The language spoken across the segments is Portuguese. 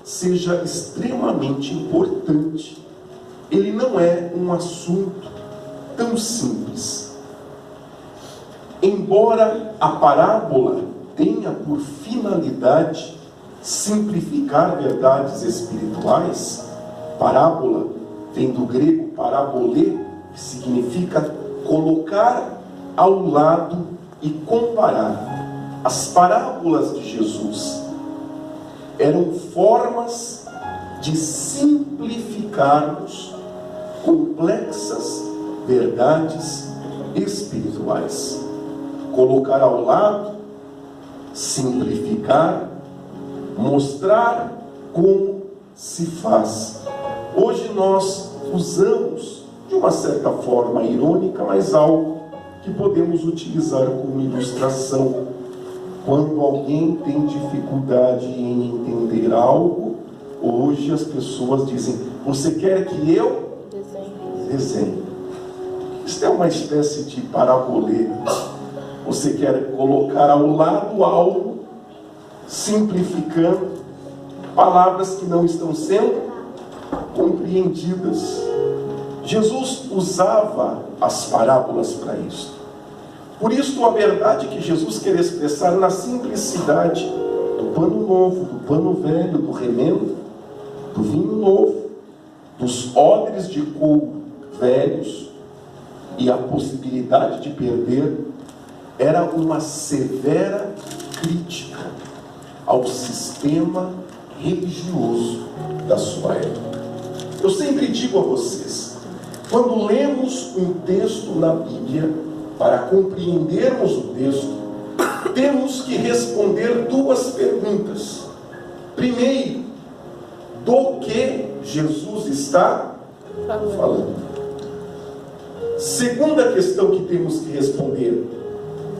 seja extremamente importante. Ele não é um assunto tão simples. Embora a parábola tenha por finalidade simplificar verdades espirituais, parábola vem do grego parabolê, que significa colocar ao lado e comparar. As parábolas de Jesus eram formas de simplificarmos complexas verdades espirituais. Colocar ao lado, simplificar, mostrar como se faz. Hoje nós usamos, de uma certa forma irônica, mas algo que podemos utilizar como ilustração. Quando alguém tem dificuldade em entender algo, hoje as pessoas dizem: você quer que eu desenhe? Isso é uma espécie de parabolê. Você quer colocar ao lado algo, simplificando palavras que não estão sendo compreendidas. Jesus usava as parábolas para isso. Por isso, a verdade que Jesus quer expressar na simplicidade do pano novo, do pano velho, do remendo, do vinho novo, dos odres de couro velhos e a possibilidade de perder, era uma severa crítica ao sistema religioso da sua época. Eu sempre digo a vocês, quando lemos um texto na Bíblia, para compreendermos o texto, temos que responder duas perguntas. Primeiro, do que Jesus está falando? Segunda questão que temos que responder: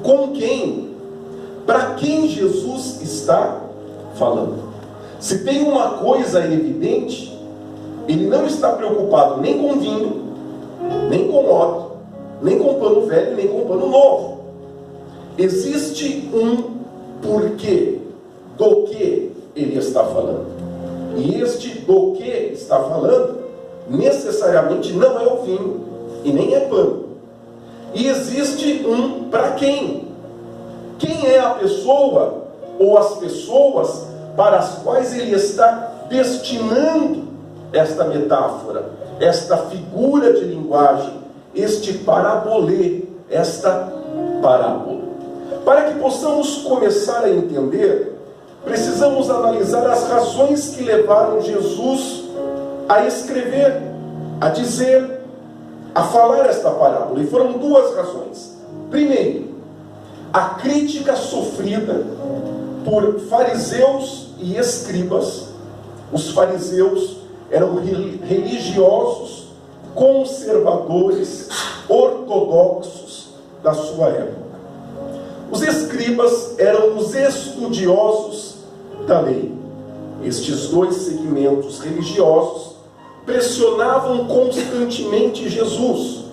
com quem? Para quem Jesus está falando? Se tem uma coisa evidente, ele não está preocupado nem com vinho, nem com odre, nem com pano velho, nem com pano novo. Existe um porquê do que ele está falando. E este do que está falando, necessariamente não é o vinho e nem é pano. E existe um para quem. Quem é a pessoa ou as pessoas para as quais ele está destinando esta metáfora, esta figura de linguagem, este parabolê, esta parábola. Para que possamos começar a entender, precisamos analisar as razões que levaram Jesus a escrever, a dizer, a falar esta parábola. E foram duas razões. Primeiro, a crítica sofrida por fariseus e escribas. Os fariseus eram religiosos, conservadores, ortodoxos da sua época. Os escribas eram os estudiosos da lei. Estes dois segmentos religiosos pressionavam constantemente Jesus,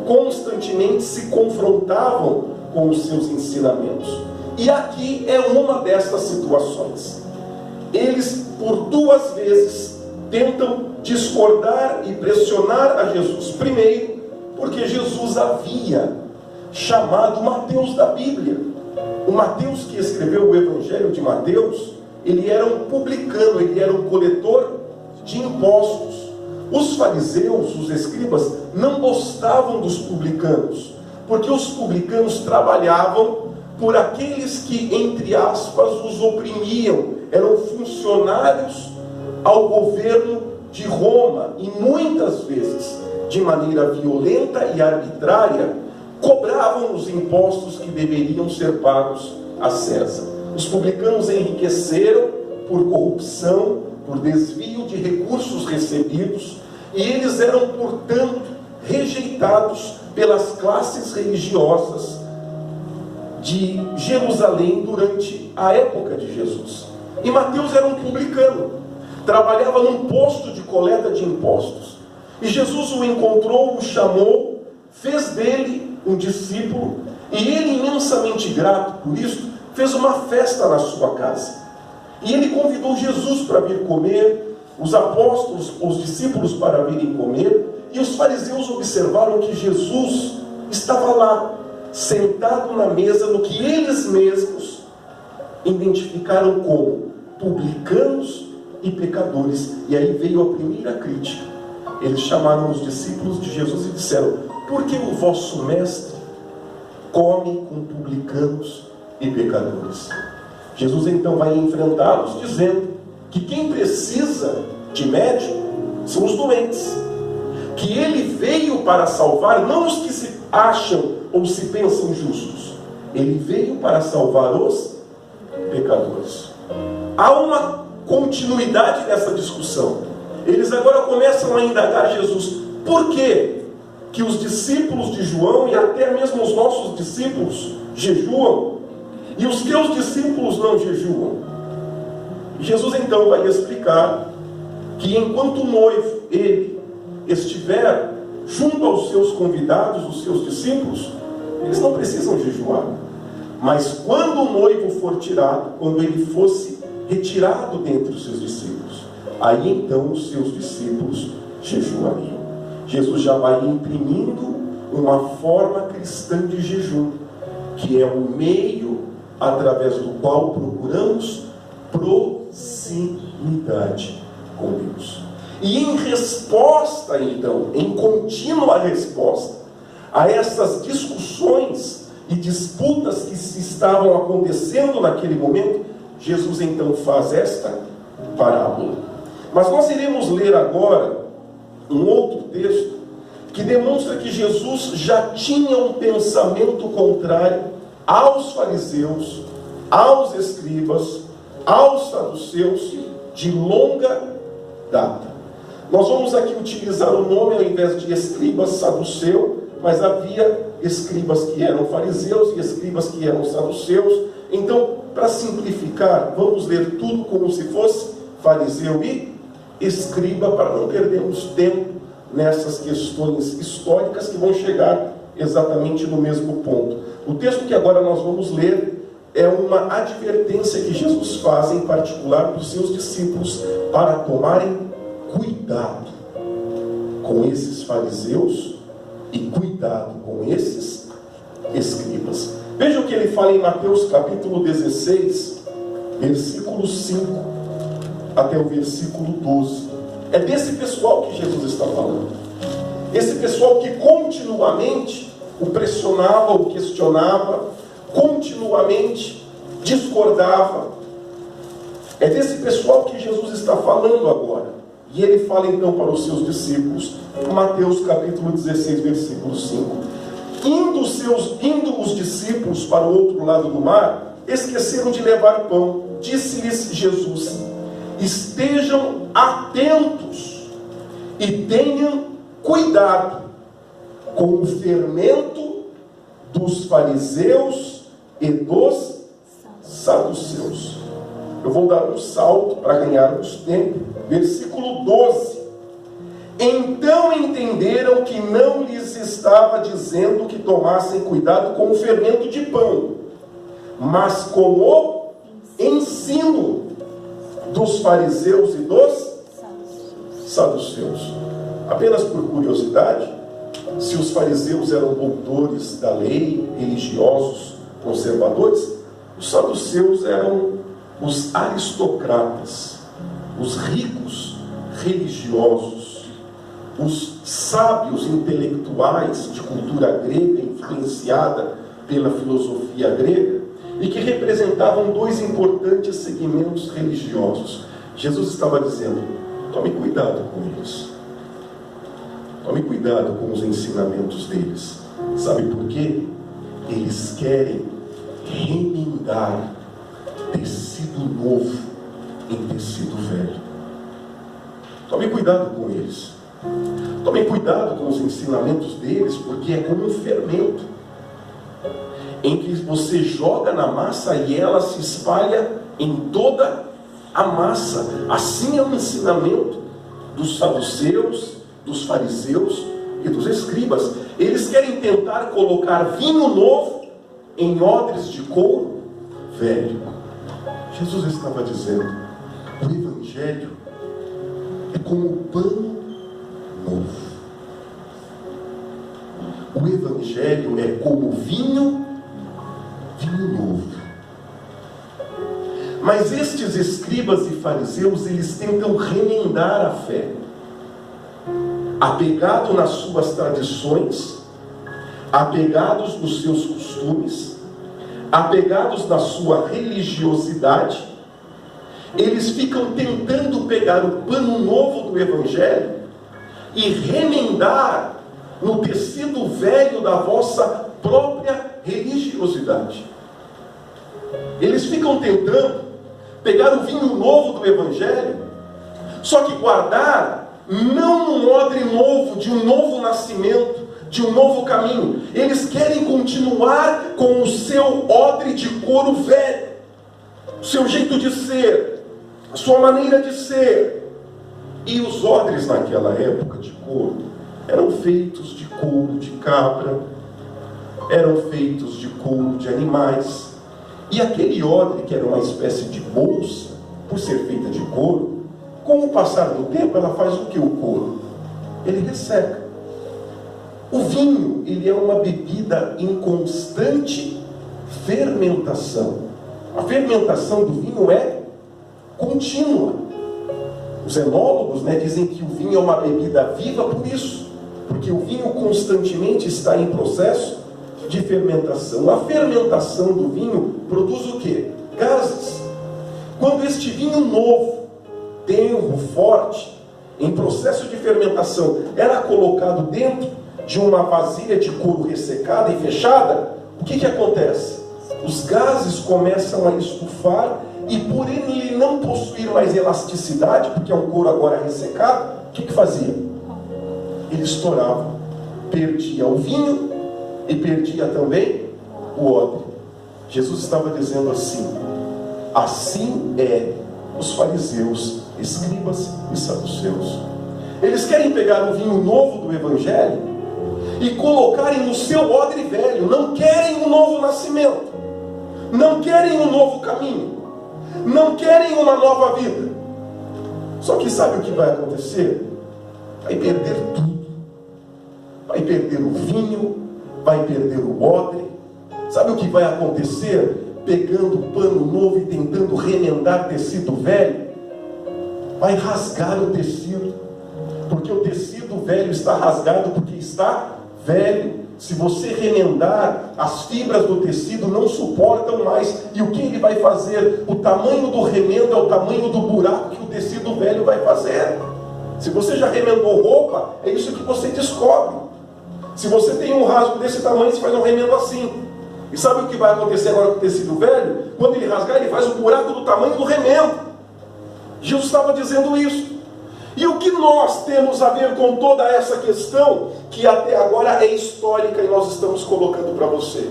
constantemente se confrontavam com os seus ensinamentos. E aqui é uma destas situações. Eles, por duas vezes, tentam discordar e pressionar a Jesus. Primeiro, porque Jesus havia chamado Mateus da Bíblia. O Mateus que escreveu o Evangelho de Mateus, ele era um publicano, ele era um coletor de impostos. Os fariseus, os escribas, não gostavam dos publicanos, porque os publicanos trabalhavam por aqueles que, entre aspas, os oprimiam. Eram funcionários ao governo de Roma e muitas vezes, de maneira violenta e arbitrária, cobravam os impostos que deveriam ser pagos a César. Os publicanos enriqueceram por corrupção, por desvio de recursos recebidos, e eles eram, portanto, rejeitados pelas classes religiosas de Jerusalém durante a época de Jesus. E Mateus era um publicano, trabalhava num posto de coleta de impostos. E Jesus o encontrou, o chamou, fez dele um discípulo, e ele, imensamente grato por isso, fez uma festa na sua casa. E ele convidou Jesus para vir comer, os apóstolos, os discípulos para virem comer, e os fariseus observaram que Jesus estava lá, sentado na mesa, no que eles mesmos identificaram como publicanos e pecadores. E aí veio a primeira crítica. Eles chamaram os discípulos de Jesus e disseram: por que o vosso mestre come com publicanos e pecadores? Jesus então vai enfrentá-los dizendo que quem precisa de médico são os doentes, que ele veio para salvar não os que se acham ou se pensam justos, ele veio para salvar os pecadores. Há uma continuidade nessa discussão. Eles agora começam a indagar Jesus: por que que os discípulos de João e até mesmo os nossos discípulos jejuam e os teus discípulos não jejuam? E Jesus então vai explicar que enquanto o noivo, ele, estiver junto aos seus convidados, os seus discípulos, eles não precisam jejuar. Mas quando o noivo for tirado, quando ele fosse retirado dentre os seus discípulos, aí então os seus discípulos jejuariam. Jesus já vai imprimindo uma forma cristã de jejum, que é um meio através do qual procuramos proximidade com Deus. E em resposta, então, em contínua resposta a essas discussões e disputas que se estavam acontecendo naquele momento, Jesus então faz esta parábola. Mas nós iremos ler agora um outro texto que demonstra que Jesus já tinha um pensamento contrário aos fariseus, aos escribas, aos saduceus de longa data. Nós vamos aqui utilizar o nome ao invés de escribas, saduceu, mas havia escribas que eram fariseus e escribas que eram saduceus. Então, para simplificar, vamos ler tudo como se fosse fariseu e escriba, para não perdermos tempo nessas questões históricas que vão chegar exatamente no mesmo ponto. O texto que agora nós vamos ler é uma advertência que Jesus faz em particular para os seus discípulos para tomarem cuidado com esses fariseus e cuidado com esses escribas. Veja o que ele fala em Mateus capítulo 16, versículo 5 até o versículo 12. É desse pessoal que Jesus está falando. Esse pessoal que continuamente o pressionava, o questionava, continuamente discordava. É desse pessoal que Jesus está falando agora. E ele fala então para os seus discípulos, Mateus capítulo 16, versículo 5. Indo os discípulos para o outro lado do mar, esqueceram de levar pão. Disse-lhes Jesus: estejam atentos e tenham cuidado com o fermento dos fariseus e dos saduceus. Eu vou dar um salto para ganharmos tempo. Versículo 12. Então entenderam que não lhes estava dizendo que tomassem cuidado com o fermento de pão, mas com o ensino dos fariseus e dos saduceus. Apenas por curiosidade, se os fariseus eram doutores da lei, religiosos, conservadores, os saduceus eram os aristocratas, os ricos religiosos, os sábios intelectuais de cultura grega, influenciada pela filosofia grega, e que representavam dois importantes segmentos religiosos. Jesus estava dizendo: tome cuidado com eles. Tome cuidado com os ensinamentos deles. Sabe por quê? Eles querem remendar tecido novo em tecido velho. Tome cuidado com eles. Tome cuidado com os ensinamentos deles, porque é como um fermento em que você joga na massa e ela se espalha em toda a massa. Assim é o ensinamento dos saduceus, dos fariseus e dos escribas. Eles querem tentar colocar vinho novo em odres de couro velho. Jesus estava dizendo: o Evangelho é como o pano novo. O Evangelho é como vinho novo. Mas estes escribas e fariseus, eles tentam remendar a fé, apegado nas suas tradições, apegados nos seus costumes, apegados na sua religiosidade. Eles ficam tentando pegar o pano novo do Evangelho e remendar no tecido velho da vossa própria religiosidade. Eles ficam tentando pegar o vinho novo do Evangelho, só que guardar não num odre novo, de um novo nascimento, de um novo caminho. Eles querem continuar com o seu odre de couro velho, o seu jeito de ser, a sua maneira de ser. E os odres naquela época de couro eram feitos de couro de cabra, eram feitos de couro de animais. E aquele odre, que era uma espécie de bolsa, por ser feita de couro, com o passar do tempo, ela faz o que o couro? Ele resseca. O vinho, ele é uma bebida em constante fermentação. A fermentação do vinho é contínua. Os enólogos, dizem que o vinho é uma bebida viva por isso, porque o vinho constantemente está em processo de fermentação. A fermentação do vinho produz o quê? Gases. Quando este vinho novo, tenro, forte, em processo de fermentação, era colocado dentro de uma vasilha de couro ressecada e fechada, o que acontece? Os gases começam a estufar, e por ele não possuir mais elasticidade, porque é um couro agora ressecado, o que fazia? Ele estourava, perdia o vinho e perdia também o odre. Jesus estava dizendo assim: assim é os fariseus, escribas e saduceus. Eles querem pegar o vinho novo do Evangelho e colocarem no seu odre velho. Não querem um novo nascimento, não querem um novo caminho, não querem uma nova vida. Só que sabe o que vai acontecer? Vai perder tudo. Vai perder o vinho, vai perder o odre. Sabe o que vai acontecer? Pegando o pano novo e tentando remendar tecido velho, vai rasgar o tecido, porque o tecido velho está rasgado porque está velho. Se você remendar, as fibras do tecido não suportam mais. E o que ele vai fazer? O tamanho do remendo é o tamanho do buraco que o tecido velho vai fazer. Se você já remendou roupa, é isso que você descobre. Se você tem um rasgo desse tamanho, você faz um remendo assim. E sabe o que vai acontecer agora com o tecido velho? Quando ele rasgar, ele faz um buraco do tamanho do remendo. Jesus estava dizendo isso. E o que nós temos a ver com toda essa questão, que até agora é histórica e nós estamos colocando para você?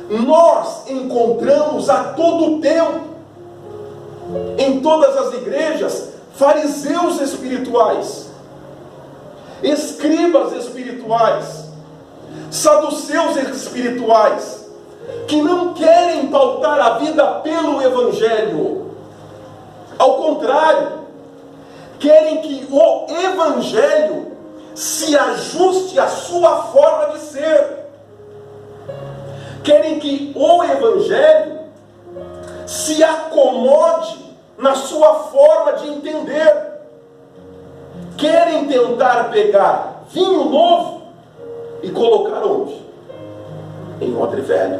Nós encontramos a todo tempo, em todas as igrejas, fariseus espirituais, escribas espirituais, saduceus espirituais, que não querem pautar a vida pelo Evangelho. Ao contrário, querem que o Evangelho se ajuste à sua forma de ser. Querem que o Evangelho se acomode na sua forma de entender. Querem tentar pegar vinho novo e colocar onde? Em odre velho.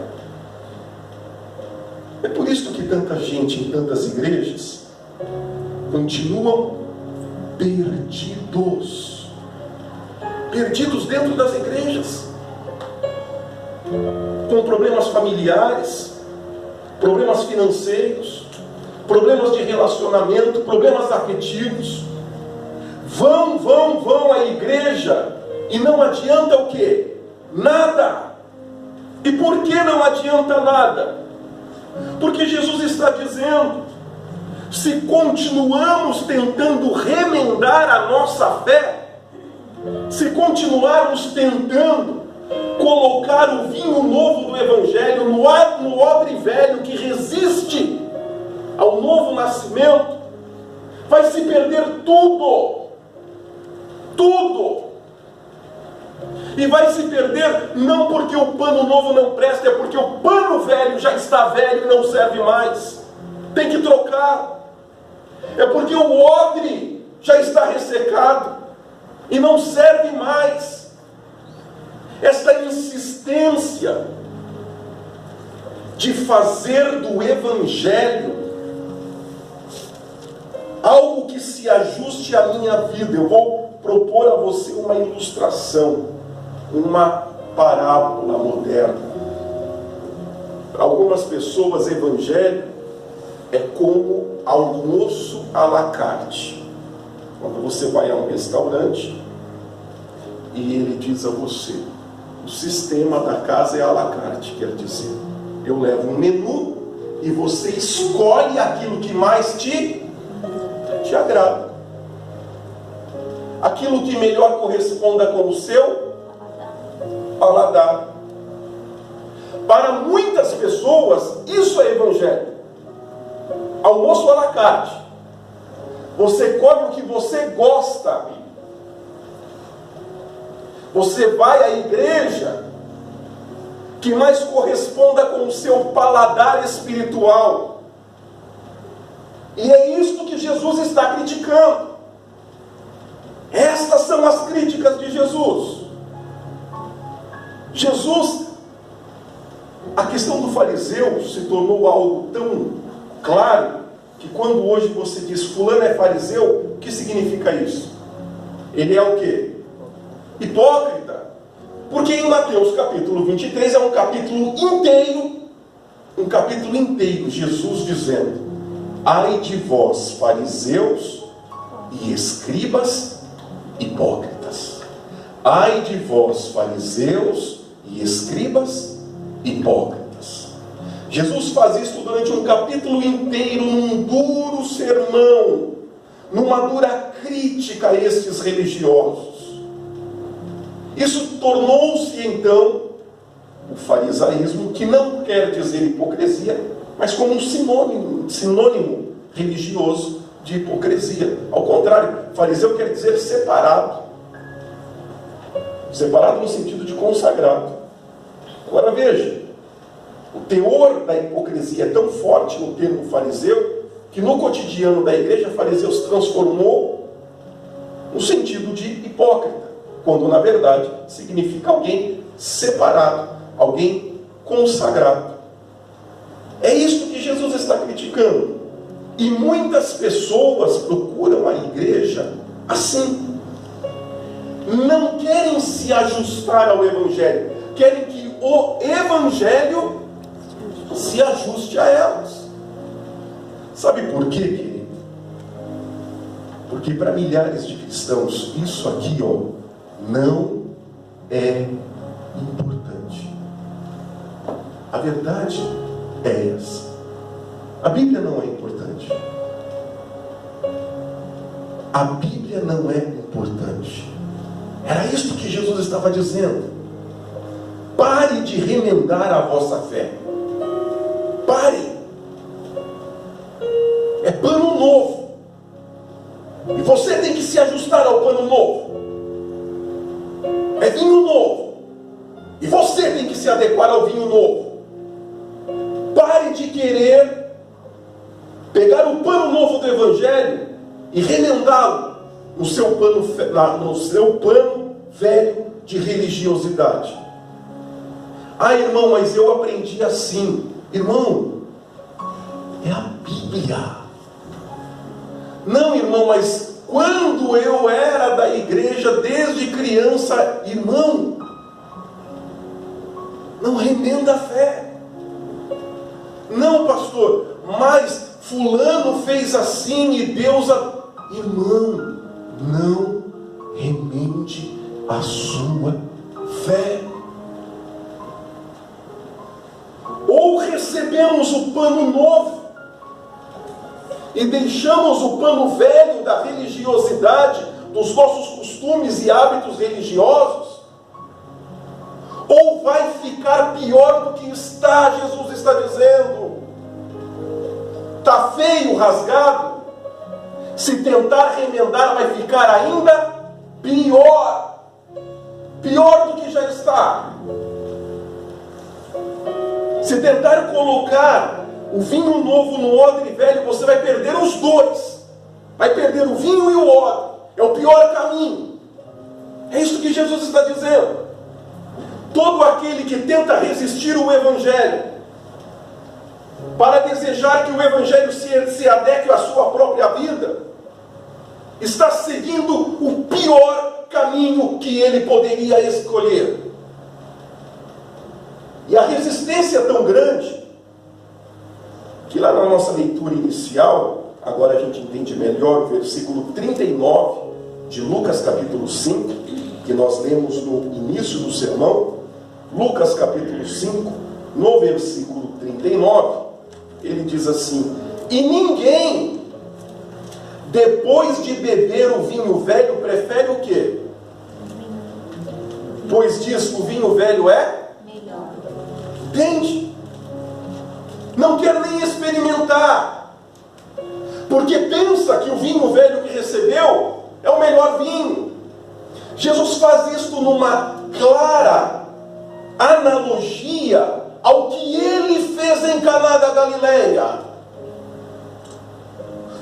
É por isso que tanta gente em tantas igrejas continuam perdidos dentro das igrejas, com problemas familiares, problemas financeiros, problemas de relacionamento, problemas afetivos. Vão à igreja e não adianta o quê? Nada. E por que não adianta nada? Porque Jesus está dizendo: se continuamos tentando remendar a nossa fé, se continuarmos tentando colocar o vinho novo do Evangelho no odre velho que resiste ao novo nascimento, vai se perder tudo. Tudo. E vai se perder não porque o pano novo não presta, é porque o pano velho já está velho e não serve mais. Tem que trocar. É porque o odre já está ressecado e não serve mais. Esta insistência de fazer do Evangelho algo que se ajuste à minha vida. Eu vou propor a você uma ilustração, uma parábola moderna. Para algumas pessoas, Evangelho é como almoço à la carte. Quando você vai a um restaurante e ele diz a você: o sistema da casa é à la carte, quer dizer, eu levo um menu e você escolhe aquilo que mais te agrada, aquilo que melhor corresponda com o seu paladar. Para muitas pessoas, isso é Evangelho. Almoço à la carte. Você come o que você gosta. Você vai à igreja que mais corresponda com o seu paladar espiritual. E é isto que Jesus está criticando. Estas são as críticas de Jesus. Jesus, a questão do fariseu se tornou algo tão claro que quando hoje você diz fulano é fariseu, o que significa isso? Ele é o quê? Hipócrita. Porque em Mateus capítulo 23 é um capítulo inteiro, Jesus dizendo: ai de vós, fariseus e escribas hipócritas. Ai de vós, fariseus e escribas hipócritas. Jesus faz isso durante um capítulo inteiro, num duro sermão, numa dura crítica a estes religiosos. Isso tornou-se então o farisaísmo, que não quer dizer hipocrisia, mas como um sinônimo religioso de hipocrisia. Ao contrário, fariseu quer dizer separado. Separado no sentido de consagrado. Agora veja, o teor da hipocrisia é tão forte no termo fariseu, que no cotidiano da igreja, fariseu se transformou no sentido de hipócrita, quando na verdade significa alguém separado, alguém consagrado. É isso que Jesus está criticando. E muitas pessoas procuram a igreja assim. Não querem se ajustar ao Evangelho. Querem que o Evangelho se ajuste a elas. Sabe por quê, querido? Porque para milhares de cristãos, isso aqui, não é importante. A verdade é essa. A Bíblia não é importante. A Bíblia não é importante. Era isso que Jesus estava dizendo. Pare de remendar a vossa fé. Pare. É pano novo. E você tem que se ajustar ao pano novo. É vinho novo. E você tem que se adequar ao vinho novo. Pare de querer pegar o pano novo do Evangelho e remendá-lo no seu pano velho de religiosidade. Ah, irmão, mas eu aprendi assim. Irmão, é a Bíblia. Não, irmão, mas quando eu era da igreja desde criança, irmão, não remenda a fé. Não, pastor, mas fulano fez assim e Deus... Irmão, não remende a sua fé. Ou recebemos o pano novo e deixamos o pano velho da religiosidade, dos nossos costumes e hábitos religiosos, ou vai ficar pior do que está, Jesus está dizendo. está feio, rasgado. Se tentar remendar, vai ficar ainda pior. Pior do que já está. Se tentar colocar o vinho novo no odre velho, você vai perder os dois. Vai perder o vinho e o odre. É o pior caminho. É isso que Jesus está dizendo. Todo aquele que tenta resistir o Evangelho, para desejar que o Evangelho se adeque à sua própria vida, está seguindo o pior caminho que ele poderia escolher. E a resistência é tão grande, que lá na nossa leitura inicial, agora a gente entende melhor o versículo 39 de Lucas capítulo 5, que nós lemos no início do sermão. Lucas capítulo 5, no versículo 39, ele diz assim: e ninguém, depois de beber o vinho velho, prefere o quê? Pois diz, o vinho velho é melhor. Entende? Não quer nem experimentar, porque pensa que o vinho velho que recebeu é o melhor vinho. Jesus faz isto numa clara analogia ao que ele fez em Caná da Galileia.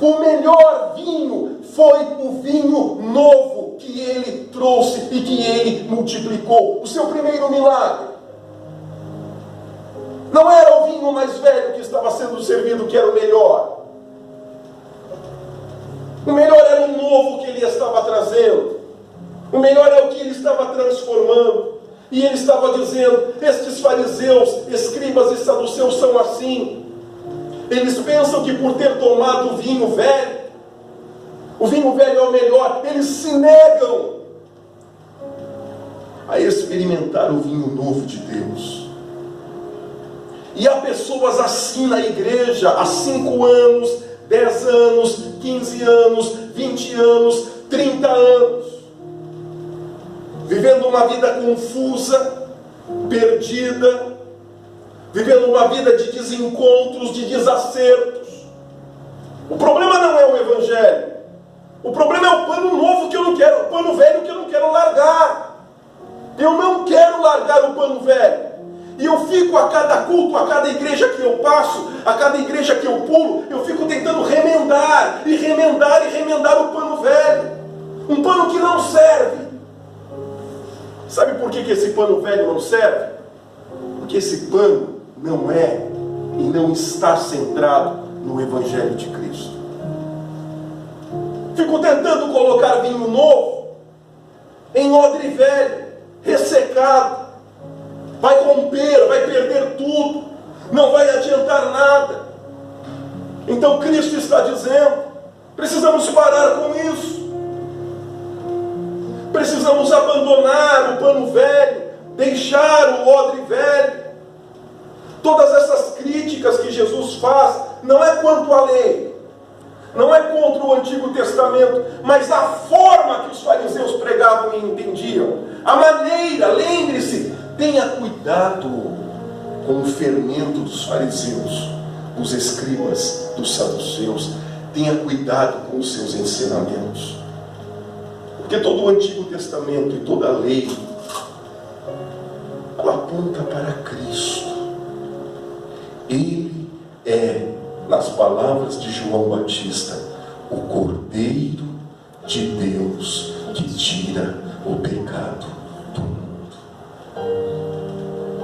O melhor vinho foi o vinho novo que ele trouxe e que ele multiplicou. O seu primeiro milagre. Não era o vinho mais velho que estava sendo servido que era o melhor. O melhor era o novo que ele estava trazendo. O melhor é o que ele estava transformando. E ele estava dizendo: estes fariseus, escribas e saduceus são assim. Eles pensam que por ter tomado o vinho velho é o melhor. Eles se negam a experimentar o vinho novo de Deus. E há pessoas assim na igreja há 5 anos, 10 anos, 15 anos, 20 anos, 30 anos, vivendo uma vida confusa, perdida, vivendo uma vida de desencontros, de desacertos. O problema não é o Evangelho. O problema é o pano novo que eu não quero, o pano velho que eu não quero largar. Eu não quero largar o pano velho. E eu fico a cada culto, a cada igreja que eu passo, a cada igreja que eu pulo, eu fico tentando remendar, e remendar, e remendar o pano velho. Um pano que não serve. Sabe por que esse pano velho não serve? Porque esse pano não é e não está centrado no Evangelho de Cristo. Fico tentando colocar vinho novo em odre velho, ressecado. Vai romper, vai perder tudo, não vai adiantar nada. Então Cristo está dizendo: precisamos parar com isso. Precisamos abandonar o pano velho, deixar o odre velho. Todas essas críticas que Jesus faz não é quanto à lei, não é contra o Antigo Testamento, mas a forma que os fariseus pregavam e entendiam, a maneira. Lembre-se, tenha cuidado com o fermento dos fariseus, dos escribas, dos saduceus. Tenha cuidado com os seus ensinamentos, porque todo o Antigo Testamento e toda a lei, ela aponta para Cristo. Ele é, nas palavras de João Batista, o Cordeiro de Deus que tira o pecado do mundo.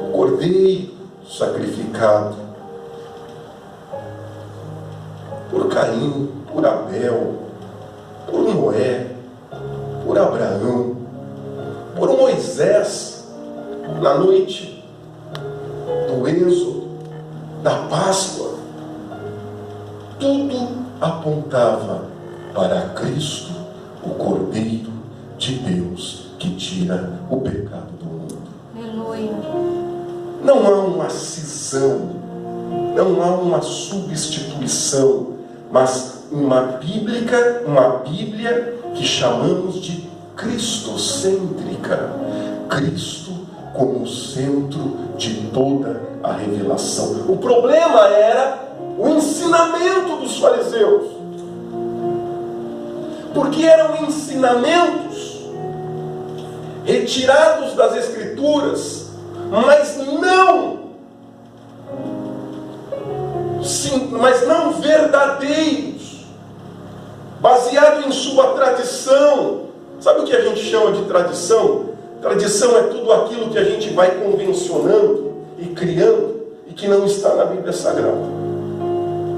O Cordeiro sacrificado por Caim, por Abel, por Noé, por Abraão, por Moisés, na noite do Êxodo, da Páscoa. Tudo apontava para Cristo, o Cordeiro de Deus que tira o pecado do mundo. Aleluia. Não há uma cisão, não há uma substituição, mas uma Bíblia que chamamos de cristocêntrica. Cristo como centro de toda a revelação. O problema era o ensinamento dos fariseus. Porque eram ensinamentos retirados das Escrituras, mas não verdadeiros, baseado em sua tradição. Sabe o que a gente chama de tradição? Tradição é tudo aquilo que a gente vai convencionando e criando e que não está na Bíblia Sagrada.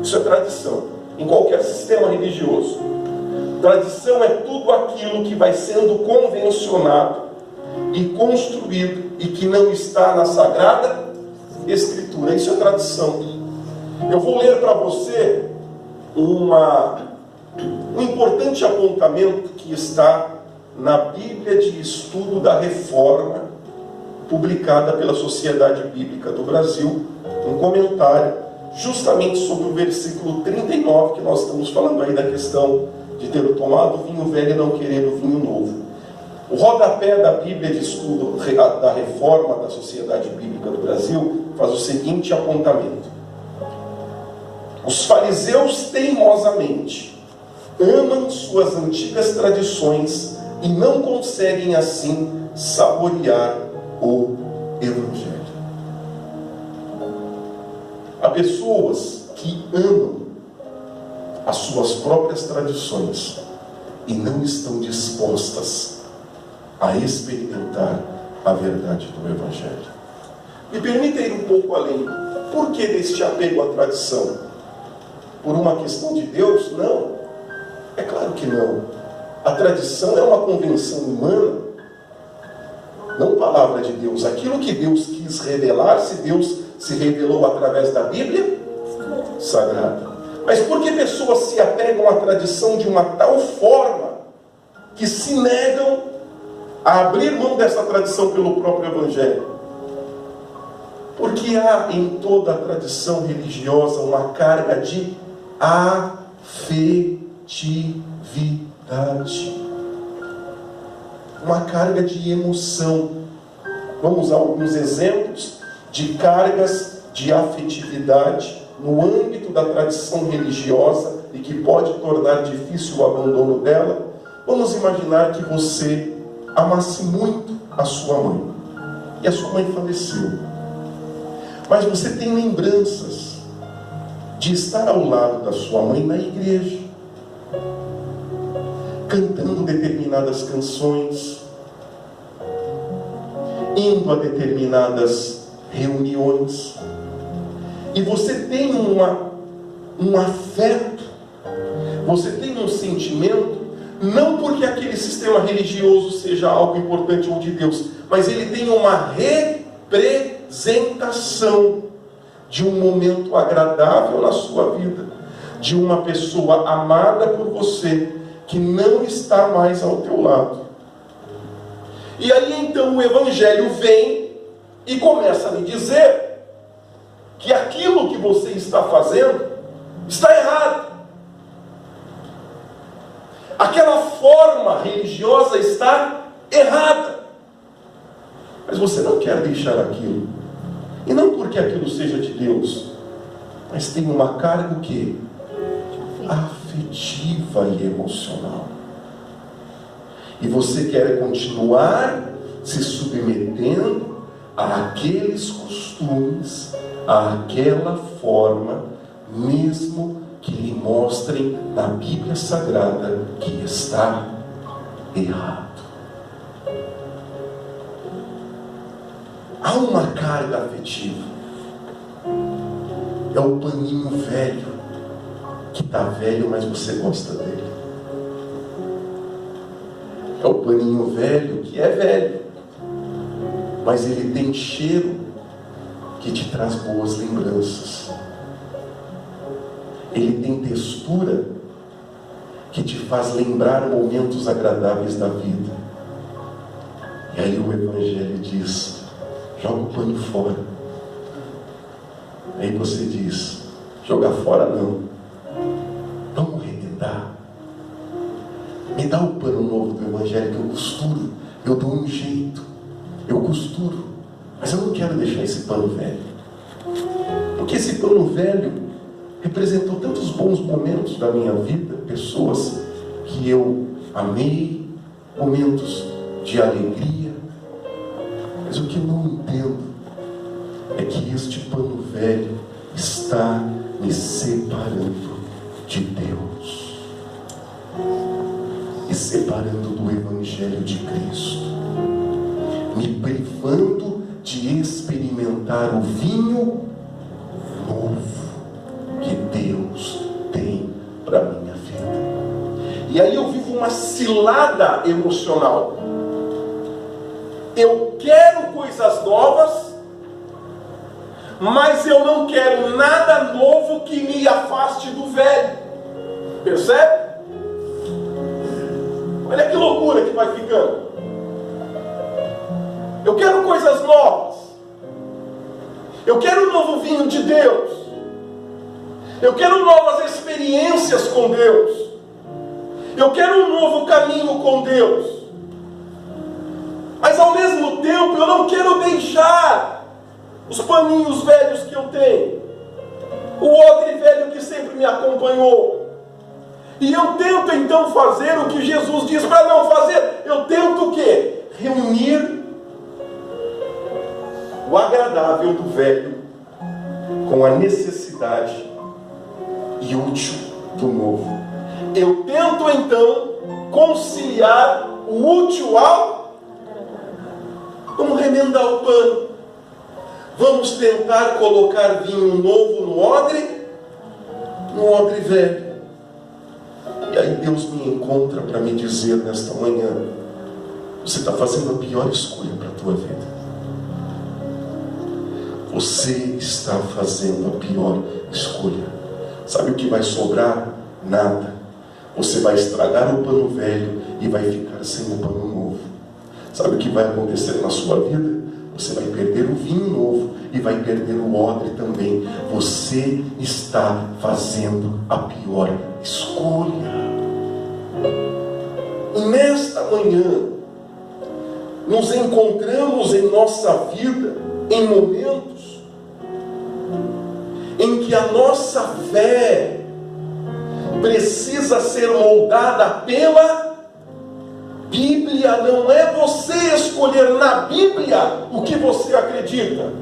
Isso é tradição, em qualquer sistema religioso. Tradição é tudo aquilo que vai sendo convencionado e construído e que não está na Sagrada Escritura. Isso é tradição. Eu vou ler para você um importante apontamento que está na Bíblia de Estudo da Reforma, publicada pela Sociedade Bíblica do Brasil, um comentário justamente sobre o versículo 39, que nós estamos falando aí da questão de ter tomado o vinho velho e não querer o vinho novo. O rodapé da Bíblia de Estudo da Reforma da Sociedade Bíblica do Brasil faz o seguinte apontamento: os fariseus teimosamente amam suas antigas tradições e não conseguem assim saborear o Evangelho. Há pessoas que amam as suas próprias tradições e não estão dispostas a experimentar a verdade do Evangelho. Me permita ir um pouco além. Por que deste apego à tradição? Por uma questão de Deus? Não. É claro que não. A tradição é uma convenção humana, não palavra de Deus. Aquilo que Deus quis revelar, se Deus se revelou através da Bíblia Sagrada. Mas por que pessoas se apegam à tradição de uma tal forma que se negam a abrir mão dessa tradição pelo próprio Evangelho? Porque há em toda a tradição religiosa uma carga de afetividade, uma carga de emoção. Vamos usar alguns exemplos de cargas de afetividade no âmbito da tradição religiosa e que pode tornar difícil o abandono dela. Vamos imaginar que você amasse muito a sua mãe e a sua mãe faleceu, mas você tem lembranças de estar ao lado da sua mãe na igreja, cantando determinadas canções, indo a determinadas reuniões, e você tem um afeto, você tem um sentimento, não porque aquele sistema religioso seja algo importante ou de Deus, mas ele tem uma representação de um momento agradável na sua vida, de uma pessoa amada por você, que não está mais ao teu lado. E aí então o Evangelho vem e começa a lhe dizer que aquilo que você está fazendo está errado. Aquela forma religiosa está errada. Mas você não quer deixar aquilo. E não porque aquilo seja de Deus, mas tem uma carga o quê? Afetiva e emocional. E você quer continuar se submetendo àqueles costumes, àquela forma, mesmo que lhe mostrem na Bíblia Sagrada que está errado. Há uma carga afetiva. É o paninho velho, que está velho, mas você gosta dele. É o paninho velho, que é velho, mas ele tem cheiro que te traz boas lembranças. Ele tem textura que te faz lembrar momentos agradáveis da vida. E aí o Evangelho diz: joga o pano fora. Aí você diz: jogar fora não, vamos remendar. Me dá o pano novo do Evangelho que eu costuro, eu dou um jeito, eu costuro, mas eu não quero deixar esse pano velho, porque esse pano velho representou tantos bons momentos da minha vida, pessoas que eu amei, momentos de alegria. Mas o que eu não entendo é que este pano velho está me separando de Deus, me separando do Evangelho de Cristo, me privando de experimentar o vinho novo que Deus tem para a minha vida. E aí eu vivo uma cilada emocional. Eu quero coisas novas, mas eu não quero nada novo que me afaste do velho. Percebe? Olha que loucura que vai ficando. Eu quero coisas novas. Eu quero um novo vinho de Deus. Eu quero novas experiências com Deus. Eu quero um novo caminho com Deus. Mas ao mesmo tempo eu não quero deixar os paninhos velhos que eu tenho, o odre velho que sempre me acompanhou. E eu tento então fazer o que Jesus diz para não fazer. Eu tento o quê? Reunir o agradável do velho com a necessidade e útil do novo. Eu tento então conciliar o útil ao... Vamos remendar o pano. Vamos tentar colocar vinho novo no odre velho. E aí Deus me encontra para me dizer nesta manhã: você está fazendo a pior escolha para a tua vida. Você está fazendo a pior escolha. Sabe o que vai sobrar? Nada. Você vai estragar o pano velho e vai ficar sem o pano novo. Sabe o que vai acontecer na sua vida? Você vai perder o vinho novo e vai perder o odre também. Você está fazendo a pior escolha. E nesta manhã, nos encontramos em nossa vida em momentos em que a nossa fé precisa ser moldada pela Bíblia. Não é você escolher na Bíblia o que você acredita.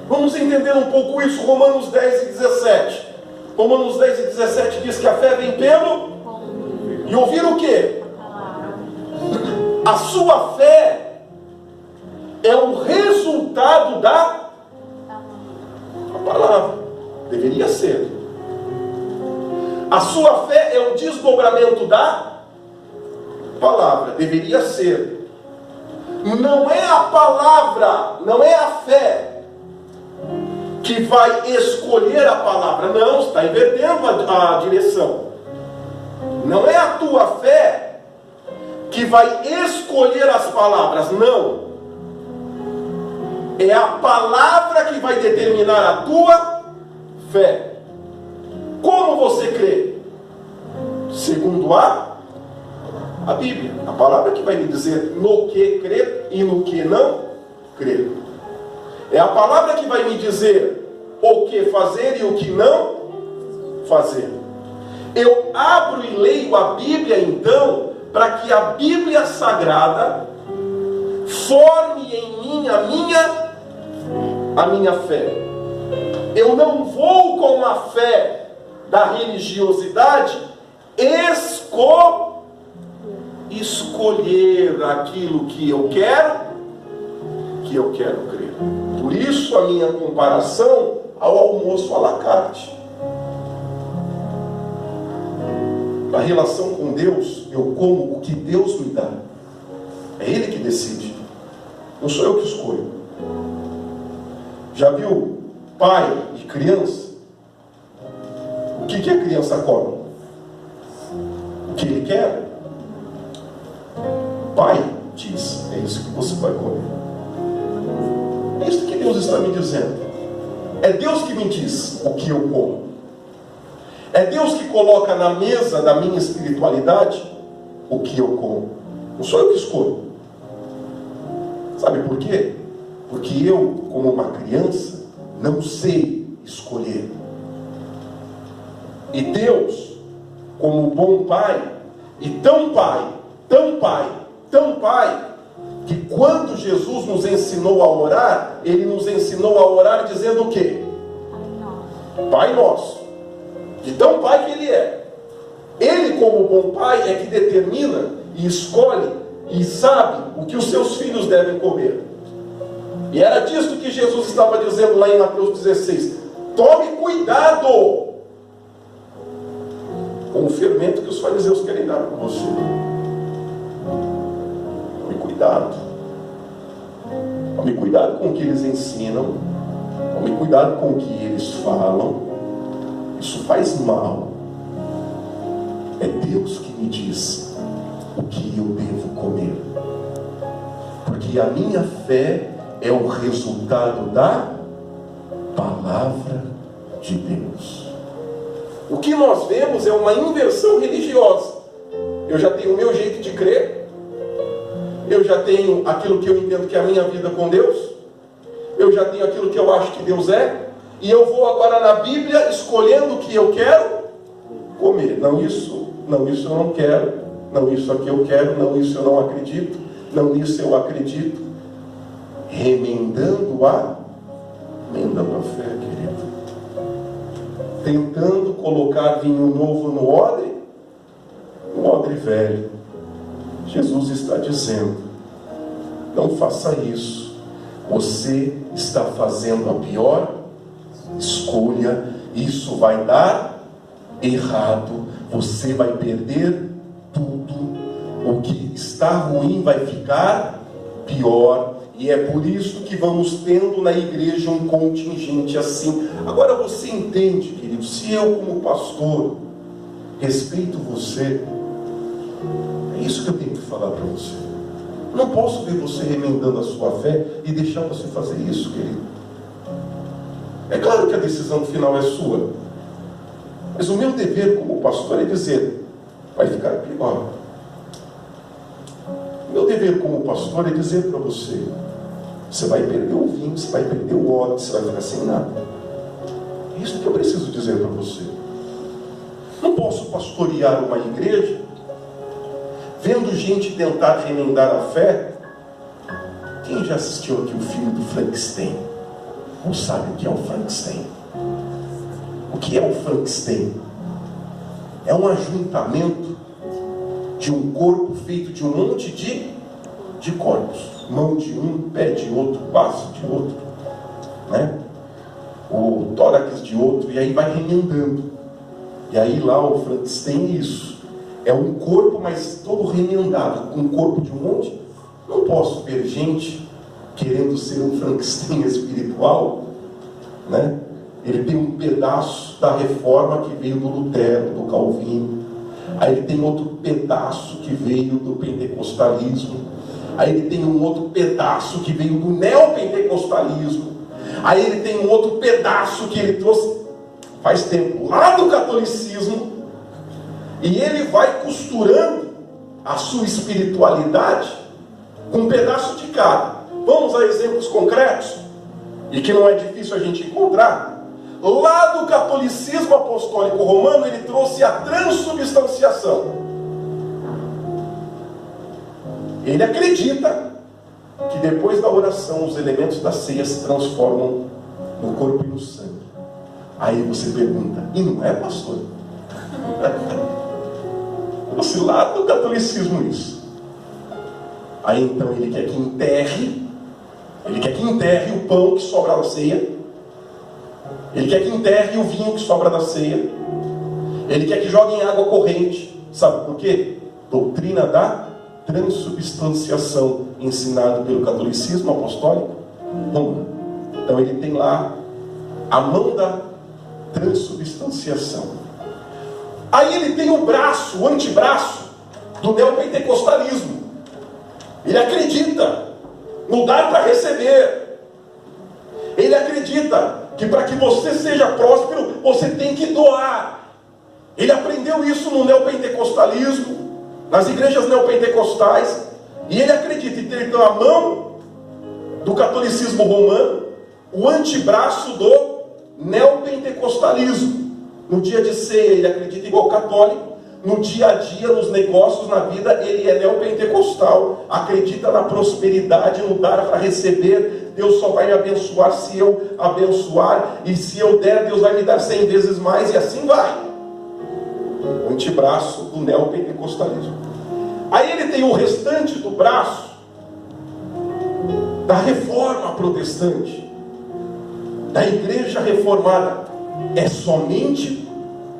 Vamos entender um pouco isso. Romanos 10 e 17. Romanos 10 e 17 diz que a fé vem pelo... E ouvir o quê? A sua fé é o resultado da palavra. Deveria ser. A sua fé é o desdobramento da palavra. Deveria ser. Não é a palavra, não é a fé que vai escolher a palavra. Não, está invertendo a direção. Não é a tua fé que vai escolher as palavras. Não. É a palavra que vai determinar a tua fé. Como você crê? Segundo a Bíblia. A palavra que vai me dizer no que crer e no que não crer. É a palavra que vai me dizer o que fazer e o que não fazer. Eu abro e leio a Bíblia então, para que a Bíblia Sagrada forme em mim a minha fé. Eu não vou com a fé da religiosidade escolher aquilo que eu quero crer. Por isso a minha comparação ao almoço à la carte. A relação com Deus, eu como o que Deus me dá. É Ele que decide. Não sou eu que escolho. Já viu pai de criança? O que a criança come? O que ele quer? O pai diz: é isso que você vai comer. É isso que Deus está me dizendo. É Deus que me diz o que eu como. É Deus que coloca na mesa da minha espiritualidade o que eu como. Não sou eu que escolho. Sabe por quê? Porque eu, como uma criança, não sei escolher. E Deus, como bom Pai, e tão Pai, tão Pai, tão Pai, que quando Jesus nos ensinou a orar, Ele nos ensinou a orar dizendo o quê? Pai Nosso. De tão Pai que Ele é. Ele, como bom Pai, é que determina e escolhe e sabe o que os seus filhos devem comer. E era disso que Jesus estava dizendo lá em Mateus 16. Tome cuidado com o fermento que os fariseus querem dar para você. Tome cuidado. Tome cuidado com o que eles ensinam. Tome cuidado com o que eles falam. Isso faz mal. É Deus que me diz o que eu devo comer. Porque a minha fé é o resultado da palavra de Deus. O que nós vemos é uma inversão religiosa. Eu já tenho o meu jeito de crer. Eu já tenho aquilo que eu entendo que é a minha vida com Deus. Eu já tenho aquilo que eu acho que Deus é. E eu vou agora na Bíblia escolhendo o que eu quero comer. Não, isso eu não quero. Não, isso aqui eu quero. Não, isso eu não acredito. Não, nisso eu acredito. Remendando a fé, querido. Tentando colocar vinho novo no odre velho. Jesus está dizendo: não faça isso. Você está fazendo a pior escolha. Isso vai dar errado. Você vai perder tudo. O que está ruim vai ficar pior. E é por isso que vamos tendo na igreja um contingente assim. Agora você entende, querido, se eu como pastor respeito você, é isso que eu tenho que falar para você. Não posso ver você remendando a sua fé e deixar você fazer isso, querido. É claro que a decisão final é sua. Mas o meu dever como pastor é dizer: vai ficar pior. O meu dever como pastor é dizer para você: você vai perder o vinho, você vai perder o óleo, você vai ficar sem nada. É isso que eu preciso dizer para você. Não posso pastorear uma igreja vendo gente tentar remendar a fé. Quem já assistiu aqui o filme do Frankenstein? Não sabe o que é o Frankenstein? O que é o Frankenstein? É um ajuntamento de um corpo feito de um monte de corpos. Mão de um, pé de outro, braço de outro, né? O tórax de outro, e aí vai remendando. E aí lá o Frankenstein é isso. É um corpo, mas todo remendado, com um corpo de um monte. Não posso ver gente querendo ser um Frankenstein espiritual, né? Ele tem um pedaço da reforma que veio do Lutero, do Calvino. Aí ele tem outro pedaço que veio do pentecostalismo. Aí ele tem um outro pedaço que veio do neopentecostalismo. Aí ele tem um outro pedaço que ele trouxe faz tempo lá do catolicismo. E ele vai costurando a sua espiritualidade com um pedaço de cada. Vamos a exemplos concretos, e que não é difícil a gente encontrar. Lá do catolicismo apostólico romano, ele trouxe a transubstanciação. Ele acredita que depois da oração os elementos da ceia se transformam no corpo e no sangue. Aí você pergunta: e não é, pastor? Você lá do catolicismo isso. Aí então ele quer que enterre o pão que sobra da ceia. Ele quer que enterre o vinho que sobra da ceia. Ele quer que jogue em água corrente. Sabe por quê? Doutrina da transubstanciação, ensinado pelo catolicismo apostólico romano. Então ele tem lá a mão da transubstanciação. Aí ele tem o braço, o antebraço do neopentecostalismo. Ele acredita no dar para receber. Ele acredita que para que você seja próspero, você tem que doar. Ele aprendeu isso no neopentecostalismo, nas igrejas neopentecostais, e ele acredita em ter então a mão do catolicismo romano, o antebraço do neopentecostalismo. No dia de ceia ele acredita igual católico. No dia a dia, nos negócios, na vida, ele é neopentecostal. Acredita na prosperidade, no dar para receber. Deus só vai me abençoar se eu abençoar. E se eu der, Deus vai me dar 100 vezes mais. E assim vai. O antebraço do neopentecostalismo. Aí ele tem o restante do braço da reforma protestante, da igreja reformada. É somente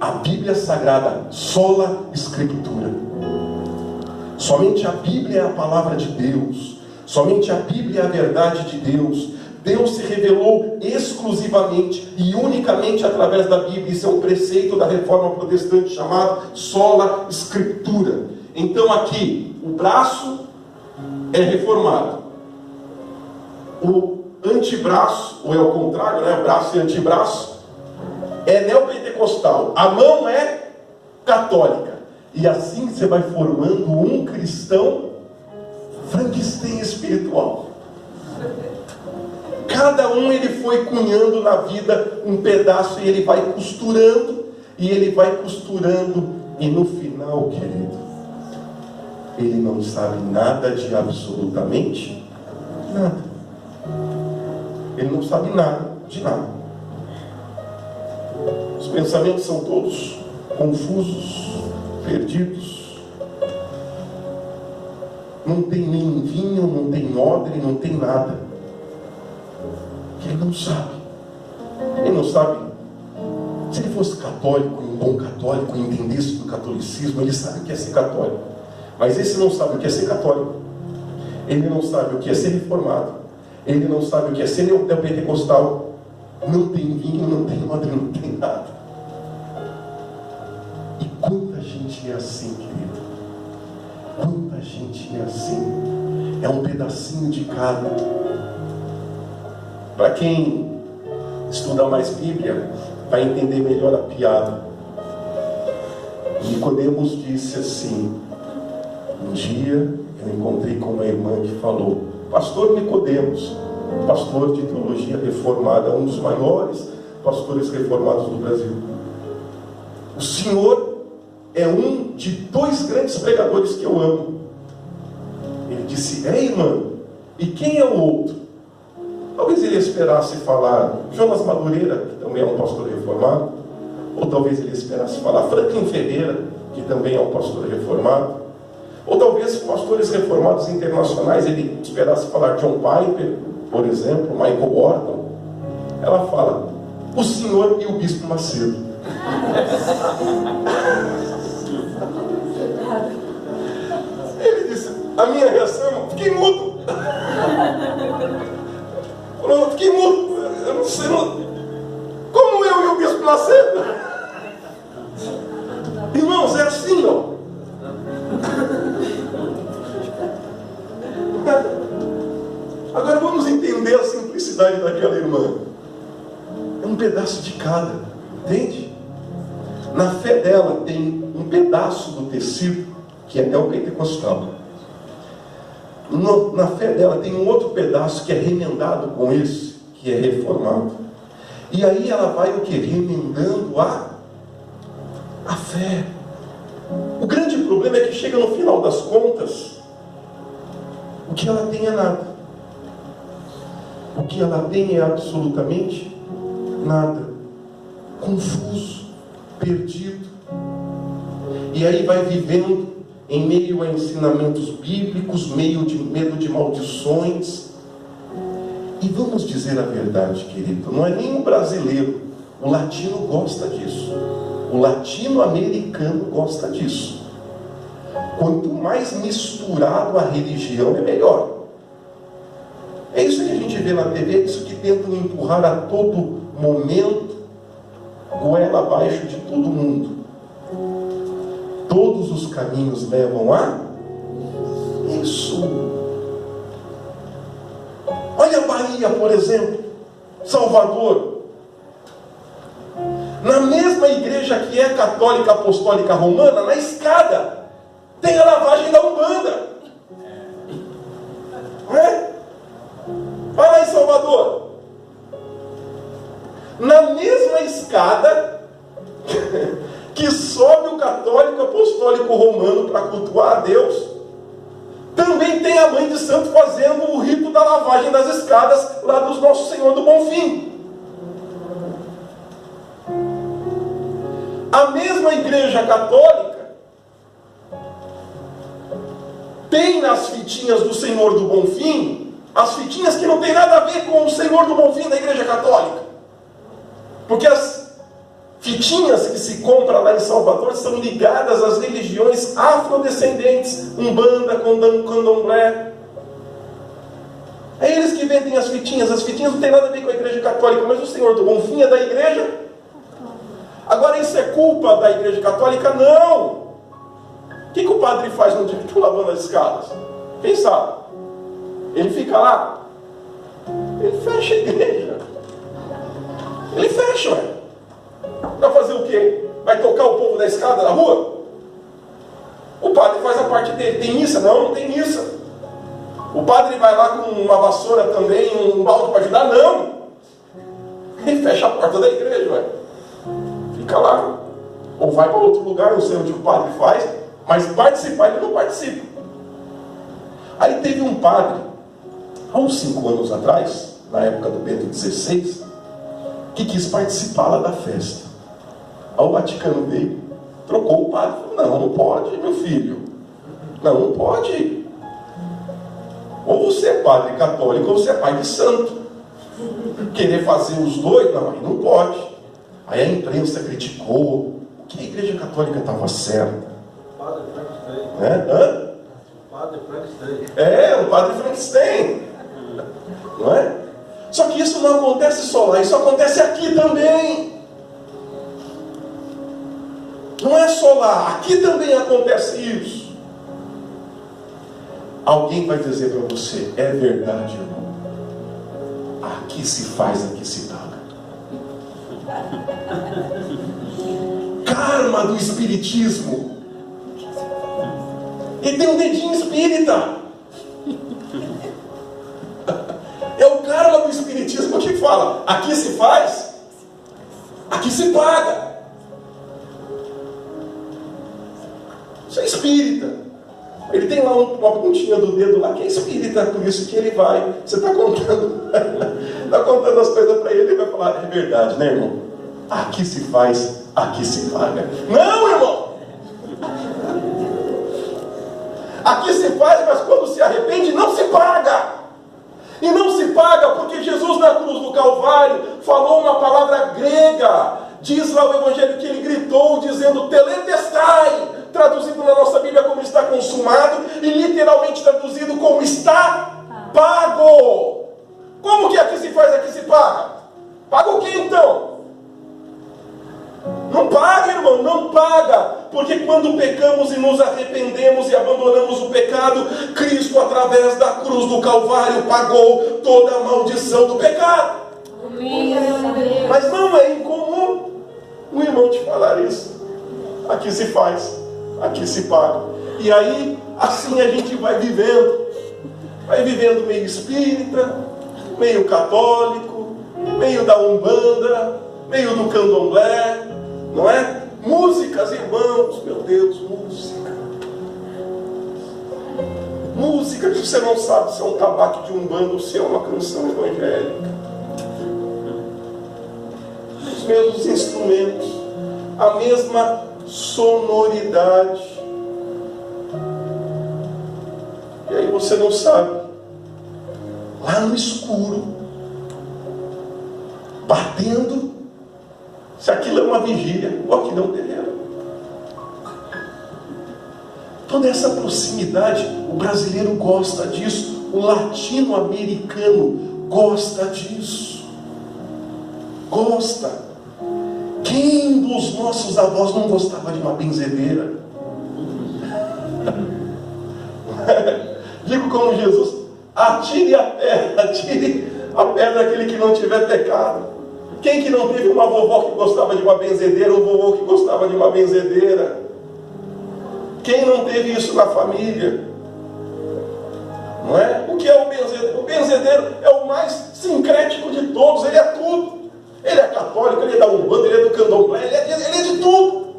a Bíblia Sagrada, sola Escritura. Somente a Bíblia é a palavra de Deus. Somente a Bíblia é a verdade de Deus. Deus se revelou exclusivamente e unicamente através da Bíblia. Isso é um preceito da reforma protestante chamado sola Escritura. Então aqui, o braço é reformado. O antebraço, ou é o contrário, né? Braço e antebraço, é neopentecostal. A mão é católica. E assim você vai formando um cristão Frankenstein espiritual. Cada um ele foi cunhando na vida um pedaço e ele vai costurando. E ele vai costurando. E no final, querido, ele não sabe nada de absolutamente nada. Ele não sabe nada de nada. Os pensamentos são todos confusos, perdidos. Não tem nem vinho, não tem odre, não tem nada. Ele não sabe. Ele não sabe. Se ele fosse católico, um bom católico, e entendesse do catolicismo, ele sabe o que é ser católico. Mas esse não sabe o que é ser católico. Ele não sabe o que é ser reformado. Ele não sabe o que é ser neopentecostal. Não tem vinho, não tem odre, não tem nada. E quanta gente é assim, querido. Quanta gente é assim. É um pedacinho de cada. Para quem estuda mais Bíblia, vai entender melhor a piada. Nicodemos disse assim: um dia eu encontrei com uma irmã que falou, pastor Nicodemos, pastor de teologia reformada, um dos maiores pastores reformados do Brasil. O senhor é um de 2 grandes pregadores que eu amo. Ele disse, irmã, e quem é o outro? Talvez ele esperasse falar Jonas Madureira, que também é um pastor reformado. Ou talvez ele esperasse falar Franklin Ferreira, que também é um pastor reformado. Ou talvez pastores reformados internacionais, ele esperasse falar John Piper, por exemplo, Michael Wharton. Ela fala, o senhor e o bispo Macedo. Ele disse, a minha reação, fiquei mudo. Eu fiquei mudo. Eu não sei, como eu e o bispo Macedo? Irmãos, é assim, ó. Agora vamos entender a simplicidade daquela irmã. É um pedaço de cada, entende? Na fé dela tem um pedaço do tecido que é neopentecostal. Na fé dela tem um outro pedaço que é remendado com esse, que é reformado. E aí ela vai o que? Remendando a fé. O grande problema é que chega no final das contas, o que ela tem é nada. O que ela tem é absolutamente nada. Confuso, perdido. E aí vai vivendo em meio a ensinamentos bíblicos, meio de maldições. E vamos dizer a verdade, querido, não é nem o brasileiro, o latino gosta disso. O latino-americano gosta disso. Quanto mais misturado a religião, é melhor. É isso que a gente vê na TV, é isso que tentam empurrar a todo momento, goela abaixo de todo mundo. Todos os caminhos levam a isso. Olha a Bahia, por exemplo, Salvador. Na mesma igreja que é católica apostólica romana, na escada, tem a lavagem da Umbanda. Não é? Vai lá em Salvador. Na mesma escada sobe o católico apostólico romano para cultuar a Deus, também tem a mãe de santo fazendo o rito da lavagem das escadas lá do Nosso Senhor do Bonfim. A mesma Igreja Católica tem nas fitinhas do Senhor do Bonfim as fitinhas que não tem nada a ver com o Senhor do Bonfim da Igreja Católica. Porque as fitinhas que se compra lá em Salvador são ligadas às religiões afrodescendentes, Umbanda, Candomblé. É eles que vendem as fitinhas não tem nada a ver com a Igreja Católica, mas o Senhor do Bonfim é da Igreja. Agora isso é culpa da Igreja Católica? Não! O que o padre faz no dia que está lavando as escadas? Quem sabe? Ele fica lá? Ele fecha a igreja. Ele fecha, ué. Vai fazer o quê? Vai tocar o povo da escada na rua? O padre faz a parte dele. Tem missa? Não, não tem missa. O padre vai lá com uma vassoura também, um balde para ajudar? Não. Ele fecha a porta da igreja, ué. Fica lá. Ou vai para outro lugar, não sei onde o padre faz, mas participar ele não participa. Aí teve um padre, há uns 5 anos atrás, na época do Bento XVI, que quis participar lá da festa. Aí o Vaticano veio, trocou o padre, falou: não pode, meu filho. Não pode. Ou você é padre católico, ou você é pai de santo. Querer fazer os dois, não, aí não pode. Aí a imprensa criticou, que a Igreja Católica estava certa. Padre Frankenstein. Hã? Padre Frankenstein. É, o padre Frankenstein. Não é? Só que isso não acontece só lá, isso acontece aqui também. Não é só lá, aqui também acontece isso. Alguém vai dizer para você: é verdade, irmão. Aqui se faz, aqui se paga. Karma do espiritismo. E tem um dedinho espírita. É o karma do espiritismo que fala: aqui se faz, aqui se paga. Isso é espírita. Ele tem lá uma pontinha do dedo lá que é espírita, por isso que ele vai. Você está contando, está contando as coisas para ele, ele vai falar: é verdade, né, irmão? Aqui se faz, aqui se paga. Não, irmão! Aqui se faz, mas quando se arrepende, não se paga. E não se paga porque Jesus na cruz do Calvário falou uma palavra grega. Diz lá o Evangelho que ele gritou dizendo teletestai, traduzido na nossa Bíblia como está consumado, e literalmente traduzido como está pago. Como que aqui se faz, aqui se paga? Paga o que então? Não paga, irmão, não paga. Porque quando pecamos e nos arrependemos e abandonamos o pecado, Cristo, através da cruz do Calvário, pagou toda a maldição do pecado. Mas não é incomum um irmão te falar isso. Aqui se faz, aqui se paga. E aí, assim a gente vai vivendo. Vai vivendo meio espírita, meio católico, meio da Umbanda, meio do Candomblé, não é? Músicas, irmãos, meu Deus, música. Música que você não sabe se é um tabaco de Umbanda ou se é uma canção evangélica. Os mesmos instrumentos, a mesma sonoridade. E aí você não sabe. Lá no escuro, batendo, se aquilo é uma vigília ou aquilo é um terreiro. Toda essa proximidade, o brasileiro gosta disso, o latino-americano gosta disso. Gosta. Quem dos nossos avós não gostava de uma benzedeira? Digo como Jesus: atire a pedra aquele que não tiver pecado. Quem que não teve uma vovó que gostava de uma benzedeira, ou um vovô que gostava de uma benzedeira? Quem não teve isso na família? Não é? O que é o benzedeiro? O benzedeiro é o mais sincrético de todos, ele é tudo. Ele é católico, ele é da Umbanda, ele é do Candomblé, ele é de tudo.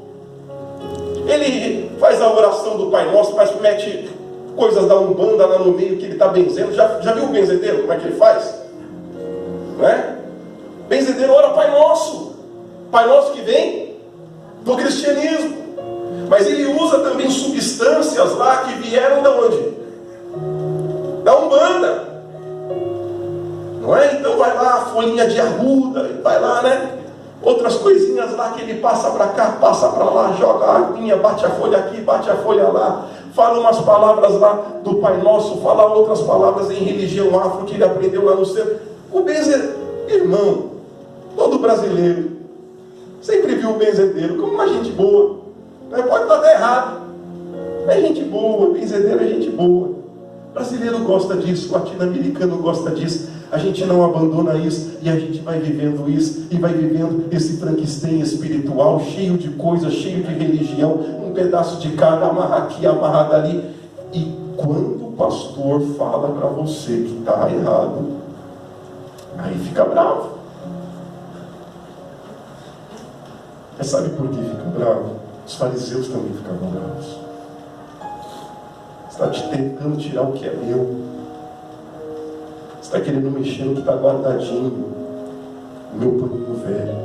faz a oração do Pai Nosso, mas mete coisas da Umbanda lá no meio que ele está benzendo. Já viu o benzedeiro? Como é que ele faz? Não é? Benzedeiro ora Pai Nosso. Pai Nosso que vem do cristianismo. Mas ele usa também substâncias lá que vieram da onde? Da Umbanda. Não é? Então vai lá, folhinha de arruda, vai lá, né? Outras coisinhas lá que ele passa para cá, passa para lá, joga a aguinha, bate a folha aqui, bate a folha lá, fala umas palavras lá do Pai Nosso, fala outras palavras em religião afro que ele aprendeu lá no centro. O benzedeiro, irmão, todo brasileiro sempre viu o benzedeiro como uma gente boa. Pode estar até errado. É gente boa, benzedeiro é gente boa. O brasileiro gosta disso, o latino-americano gosta disso. A gente não abandona isso e a gente vai vivendo isso e vai vivendo esse Frankenstein espiritual, cheio de coisas, cheio de religião, um pedaço de cada, amarra aqui, amarrado ali. E quando o pastor fala para você que está errado, aí fica bravo. Mas sabe por que fica bravo? Os fariseus também ficavam bravos. Você está tentando tirar o que é meu. Você está querendo mexer no que está guardadinho. O meu paninho velho.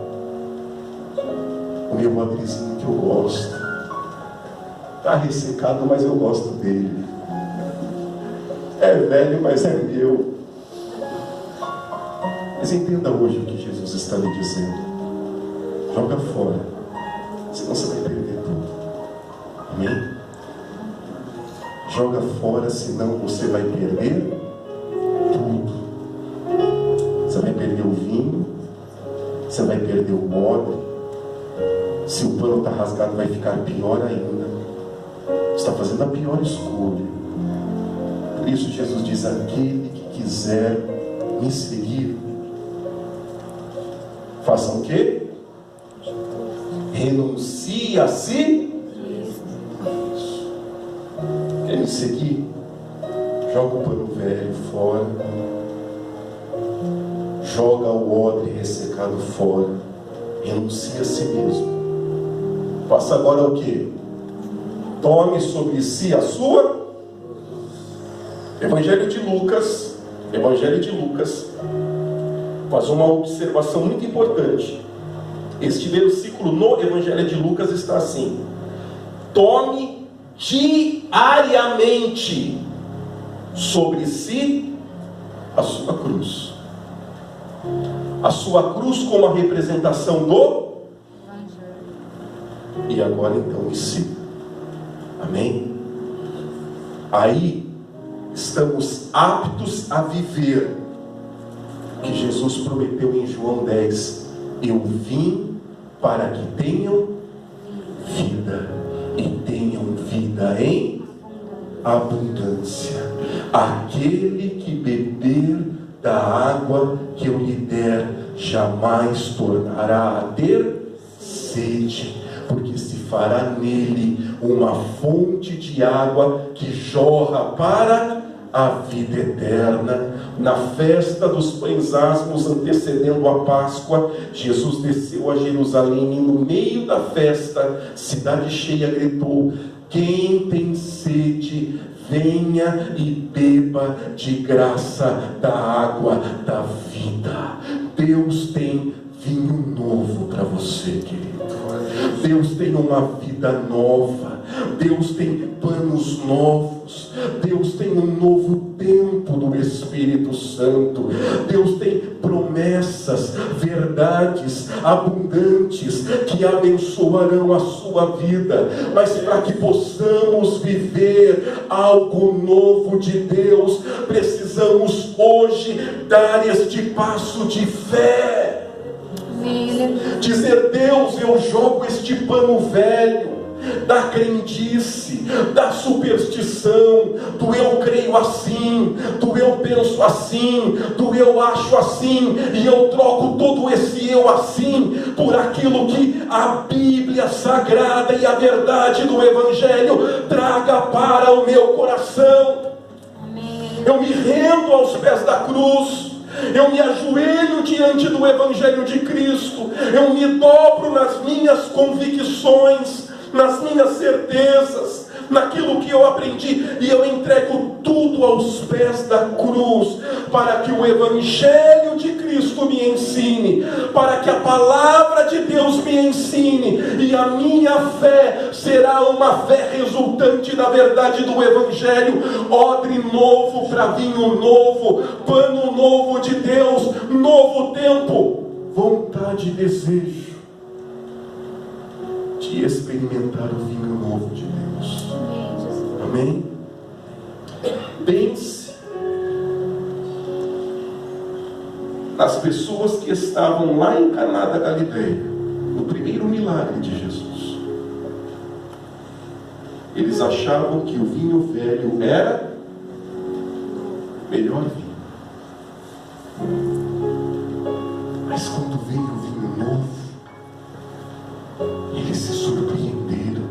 O meu odrezinho que eu gosto. Está ressecado, mas eu gosto dele. É velho, mas é meu. Mas entenda hoje o que Jesus está lhe dizendo. Joga fora. Senão você vai perder tudo. Amém? Joga fora, senão você vai perder tudo. Você vai perder o vinho, você vai perder o odre. Se o pano está rasgado, vai ficar pior ainda. Você está fazendo a pior escolha. Por isso Jesus diz: aquele que quiser me seguir, faça o quê? Renuncie a si. Quer me seguir? Joga o pano velho fora. Joga o odre ressecado fora. Renuncia a si mesmo. Faça agora o que? Tome sobre si a sua. Evangelho de Lucas faz uma observação muito importante. Este versículo no Evangelho de Lucas está assim: tome diariamente sobre si a sua cruz. A sua cruz como a representação do e agora então me siga. Amém? Aí estamos aptos a viver o que Jesus prometeu em João 10. Eu vim para que tenham vida e tenham vida em abundância. Aquele que beber da água que eu lhe der jamais tornará a ter sede, porque se fará nele uma fonte de água que jorra para a vida eterna. Na festa dos pães asmos, antecedendo a Páscoa, Jesus desceu a Jerusalém e no meio da festa, cidade cheia, gritou: quem tem sede, venha e beba de graça da água da vida. Deus tem vinho novo para você, querido. Deus tem uma vida nova. Deus tem planos novos. Deus tem um novo tempo do Espírito Santo. Deus tem promessas, verdades abundantes que abençoarão a sua vida. Mas para que possamos viver algo novo de Deus, precisamos hoje dar este passo de fé. Dizer: Deus, eu jogo este pano velho da crendice, da superstição, do eu creio assim, do eu penso assim, do eu acho assim, e eu troco todo esse eu assim por aquilo que a Bíblia Sagrada e a verdade do Evangelho traga para o meu coração. Eu me rendo aos pés da cruz. Eu me ajoelho diante do Evangelho de Cristo. Eu me dobro nas minhas convicções. nas minhas certezas, naquilo que eu aprendi, e eu entrego tudo aos pés da cruz, para que o Evangelho de Cristo me ensine, para que a palavra de Deus me ensine, e a minha fé será uma fé resultante da verdade do Evangelho. Odre novo para vinho novo, pano novo de Deus, novo tempo, vontade e desejo de experimentar o vinho novo de Deus. Amém? Pense nas pessoas que estavam lá em Caná da Galileia, no primeiro milagre de Jesus. Eles achavam que o vinho velho era melhor vinho. Mas quando veio o vinho novo, eles se surpreenderam,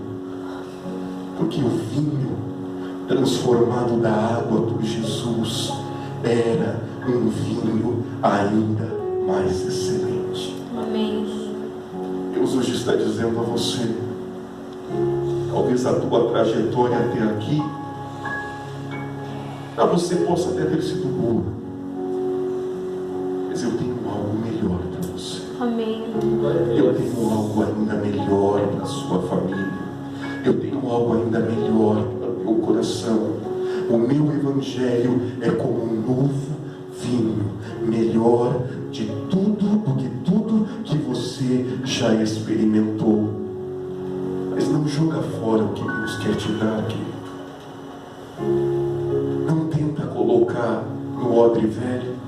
porque o vinho transformado da água por Jesus era um vinho ainda mais excelente. Amém. Deus hoje está dizendo a você, talvez a tua trajetória até aqui, para você possa até ter sido boa, mas eu tenho algo melhor para você. Amém. Eu tenho algo ainda melhor para a sua família. Eu tenho algo ainda melhor para o meu coração. O meu Evangelho é como um novo vinho, melhor de tudo do que tudo que você já experimentou. Mas não joga fora o que Deus quer te dar, querido. Não tenta colocar no odre velho.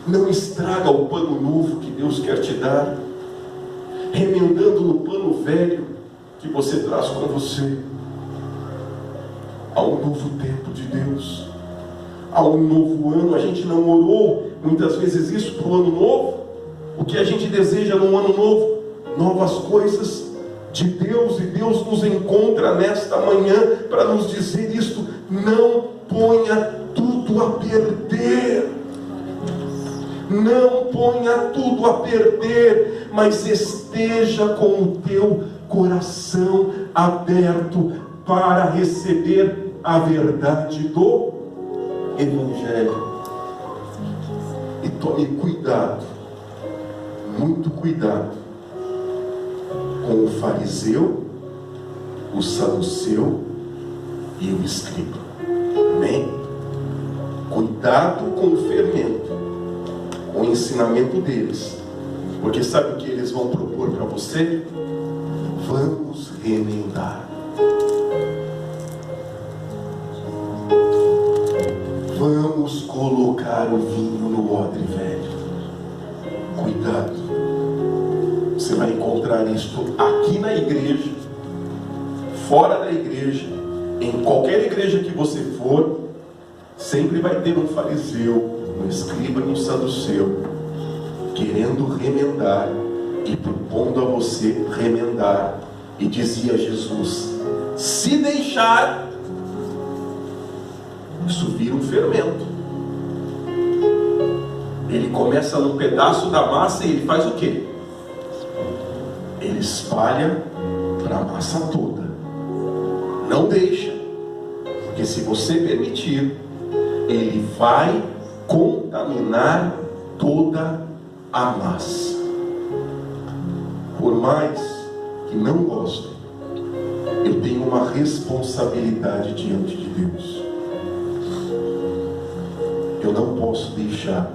Não estraga o pano novo que Deus quer te dar, remendando no pano velho que você traz com você. Há um novo tempo de Deus, há um novo ano. A gente não orou muitas vezes isso para o ano novo. O que a gente deseja no ano novo? Novas coisas de Deus, e Deus nos encontra nesta manhã para nos dizer isto: não ponha tudo a perder. Não ponha tudo a perder, mas esteja com o teu coração aberto para receber a verdade do Evangelho. E tome cuidado, muito cuidado, com o fariseu, o saduceu e o escriba. Amém? Cuidado com o fermento, com o ensinamento deles, porque sabe o que eles vão propor para você? Vamos remendar. Vamos colocar o vinho no odre velho. Cuidado. Você vai encontrar isto aqui na igreja, fora da igreja, em qualquer igreja que você for. Sempre vai ter um fariseu, um escriba e um saduceu, querendo remendar e propondo a você remendar. E dizia Jesus: se deixar, isso vira um fermento. Ele começa num pedaço da massa e ele faz o quê? Ele espalha para a massa toda. Não deixa, porque se você permitir, ele vai contaminar toda a massa. Por mais que não gostem, eu tenho uma responsabilidade diante de Deus. Eu não posso deixar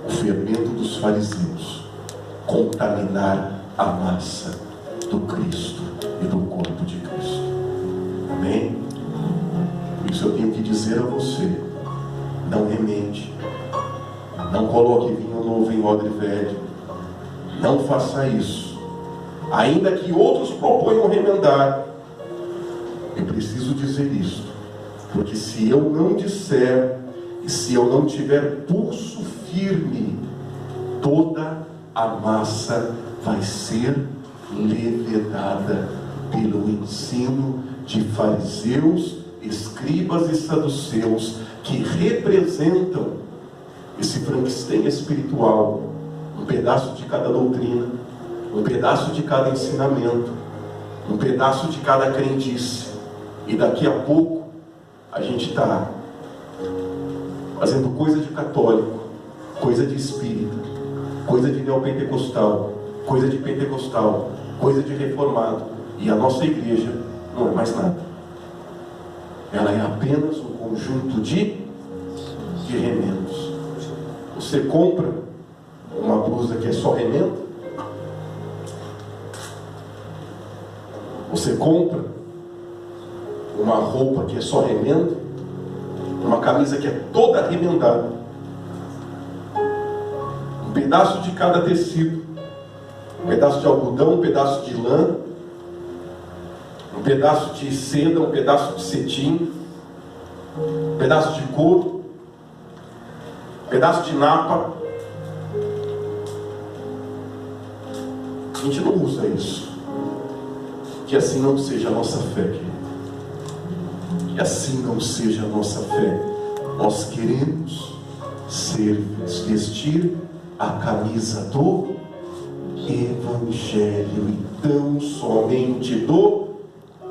o fermento dos fariseus contaminar a massa do Cristo e do corpo de Cristo. Amém? Por isso eu tenho que dizer a você: não remende, não coloque vinho novo em odre velho, não faça isso. Ainda que outros proponham remendar, eu preciso dizer isto, porque se eu não disser, e se eu não tiver pulso firme, toda a massa vai ser levedada pelo ensino de fariseus, escribas e saduceus, que representam esse Frankenstein espiritual, um pedaço de cada doutrina, um pedaço de cada ensinamento, um pedaço de cada crendice, e daqui a pouco a gente está fazendo coisa de católico, coisa de espírita, coisa de neopentecostal, coisa de pentecostal, coisa de reformado, e a nossa igreja não é mais nada. Ela é apenas um conjunto de remendos. Você compra uma blusa que é só remendo? Você compra uma roupa que é só remendo? Uma camisa que é toda remendada? Um pedaço de cada tecido, um pedaço de algodão, um pedaço de lã, um pedaço de seda, um pedaço de cetim, um pedaço de couro, um pedaço de napa. A gente não usa isso. Que assim não seja a nossa fé, querido. Que assim não seja a nossa fé. Nós queremos vestir a camisa do Evangelho, e tão somente do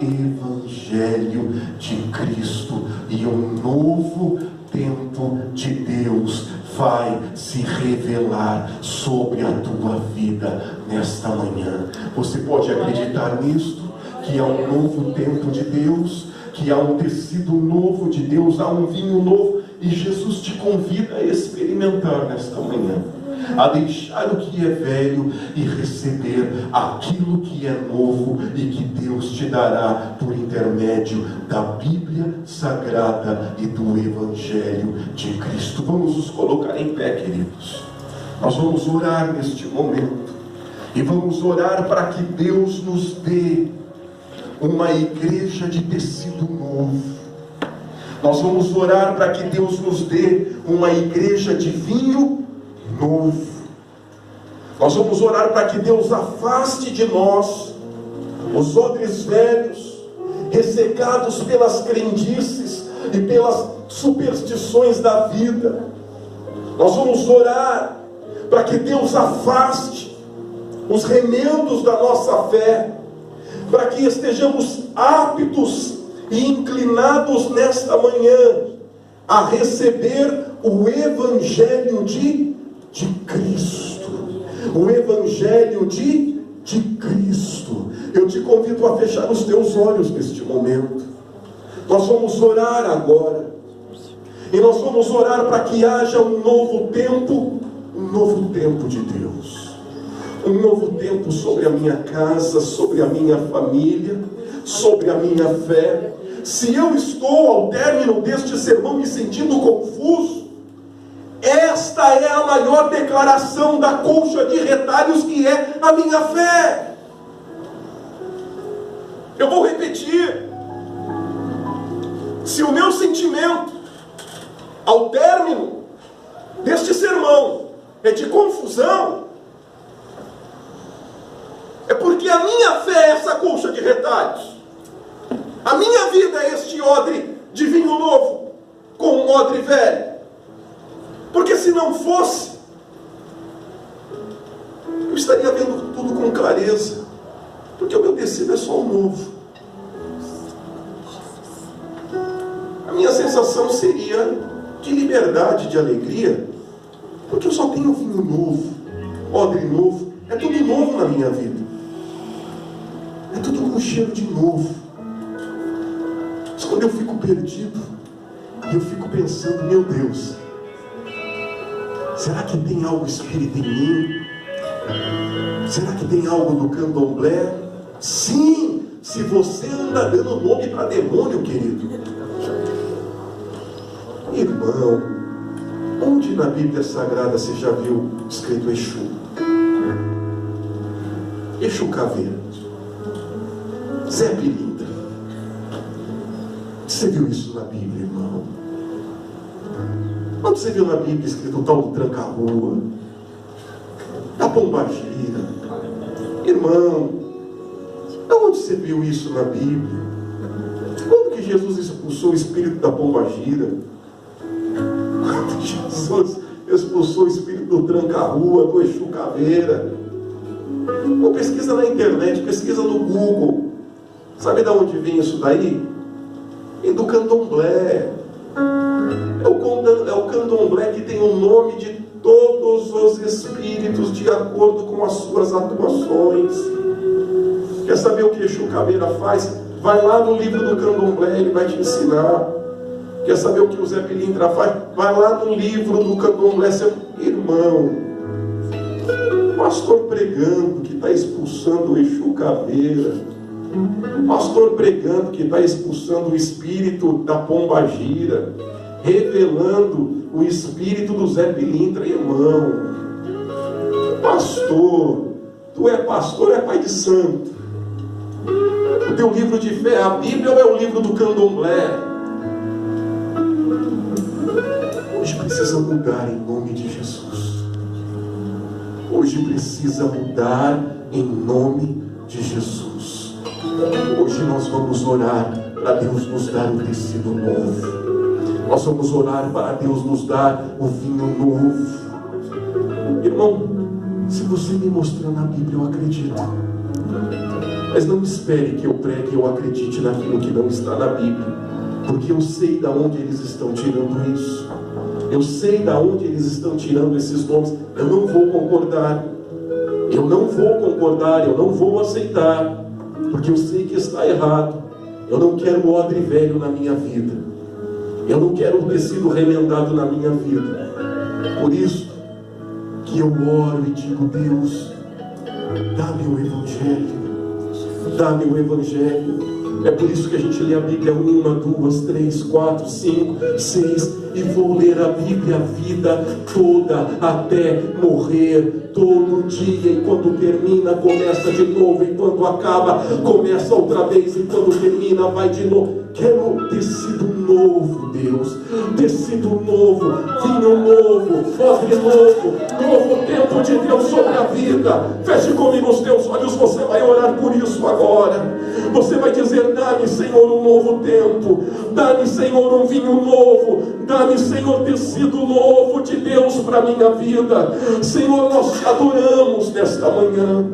Evangelho de Cristo, e um novo tempo de Deus vai se revelar sobre a tua vida nesta manhã. Você pode acreditar nisto? Que há um novo tempo de Deus, que há um tecido novo de Deus, há um vinho novo, e Jesus te convida a experimentar nesta manhã, a deixar o que é velho e receber aquilo que é novo e que Deus te dará por intermédio da Bíblia Sagrada e do Evangelho de Cristo. Vamos nos colocar em pé, queridos. Nós vamos orar neste momento e vamos orar para que Deus nos dê uma igreja de tecido novo. Nós vamos orar para que Deus nos dê uma igreja de vinho novo. Nós vamos orar para que Deus afaste de nós os odres velhos, ressecados pelas crendices e pelas superstições da vida. Nós vamos orar para que Deus afaste os remendos da nossa fé, para que estejamos aptos e inclinados nesta manhã a receber o Evangelho de Cristo. O Evangelho de Cristo. Eu te convido a fechar os teus olhos neste momento. Nós vamos orar agora. E nós vamos orar para que haja um novo tempo de Deus. Um novo tempo sobre a minha casa, sobre a minha família, sobre a minha fé. Se eu estou ao término deste sermão me sentindo confuso, esta é a maior declaração da colcha de retalhos, que é a minha fé. Eu vou repetir. Se o meu sentimento ao término deste sermão é de confusão, é porque a minha fé é essa colcha de retalhos. A minha vida é este odre de vinho novo com um odre velho. Porque se não fosse, eu estaria vendo tudo com clareza. Porque o meu tecido é só o novo. A minha sensação seria de liberdade, de alegria, porque eu só tenho vinho novo, odre novo. É tudo novo na minha vida. É tudo com cheiro de novo. Mas quando eu fico perdido, e eu fico pensando, meu Deus, será que tem algo espírita em mim? Será que tem algo do candomblé? Sim, se você anda dando nome para demônio, querido. Irmão, onde na Bíblia Sagrada você já viu escrito Exu? Exu Caveira, Zé Pilintra. Você viu isso na Bíblia, irmão? Onde você viu na Bíblia escrito o tal do tranca-rua, da pombagira? Irmão, onde você viu isso na Bíblia? Quando que Jesus expulsou o espírito da pombagira? Quando Jesus expulsou o espírito do tranca-rua, do Exu Caveira? Ou pesquisa na internet, pesquisa no Google. Sabe de onde vem isso daí? Vem do candomblé. É o candomblé que tem o nome de todos os espíritos de acordo com as suas atuações. Quer saber o que Exu Caveira faz? Vai lá no livro do candomblé, ele vai te ensinar. Quer saber o que o Zé Pilintra faz? Vai lá no livro do candomblé, seu irmão. O pastor pregando que está expulsando o Exu Caveira. O pastor pregando que está expulsando o espírito da pombagira, revelando o espírito do Zé Pilintra, irmão. Pastor, tu é pastor, é pai de santo. O teu livro de fé é a Bíblia ou é o livro do candomblé? Hoje precisa mudar em nome de Jesus. Hoje precisa mudar em nome de Jesus. Hoje nós vamos orar para Deus nos dar o tecido novo. Nós vamos orar para Deus nos dar o vinho novo. Irmão, se você me mostrar na Bíblia, eu acredito. Mas não espere que eu pregue e eu acredite naquilo que não está na Bíblia. Porque eu sei de onde eles estão tirando isso. Eu sei de onde eles estão tirando esses nomes. Eu não vou concordar. Eu não vou concordar, eu não vou aceitar. Porque eu sei que está errado. Eu não quero odre velho na minha vida. Eu não quero o tecido remendado na minha vida. Por isso que eu oro e digo: Deus, dá-me o Evangelho. Dá-me o Evangelho. É por isso que a gente lê a Bíblia 1, 2, 3, 4, 5, 6. E vou ler a Bíblia a vida toda, até morrer, todo dia. E quando termina, começa de novo. E quando acaba, começa outra vez. E quando termina, vai de novo. Quero tecido novo, Deus. Tecido novo, vinho novo, odre novo, novo tempo de Deus sobre a vida. Feche comigo os teus olhos, você vai orar por isso agora. Você vai dizer: dá-me, Senhor, um novo tempo. Dá-me, Senhor, um vinho novo. Dá-me, Senhor, tecido novo de Deus para a minha vida. Senhor, nós te adoramos nesta manhã.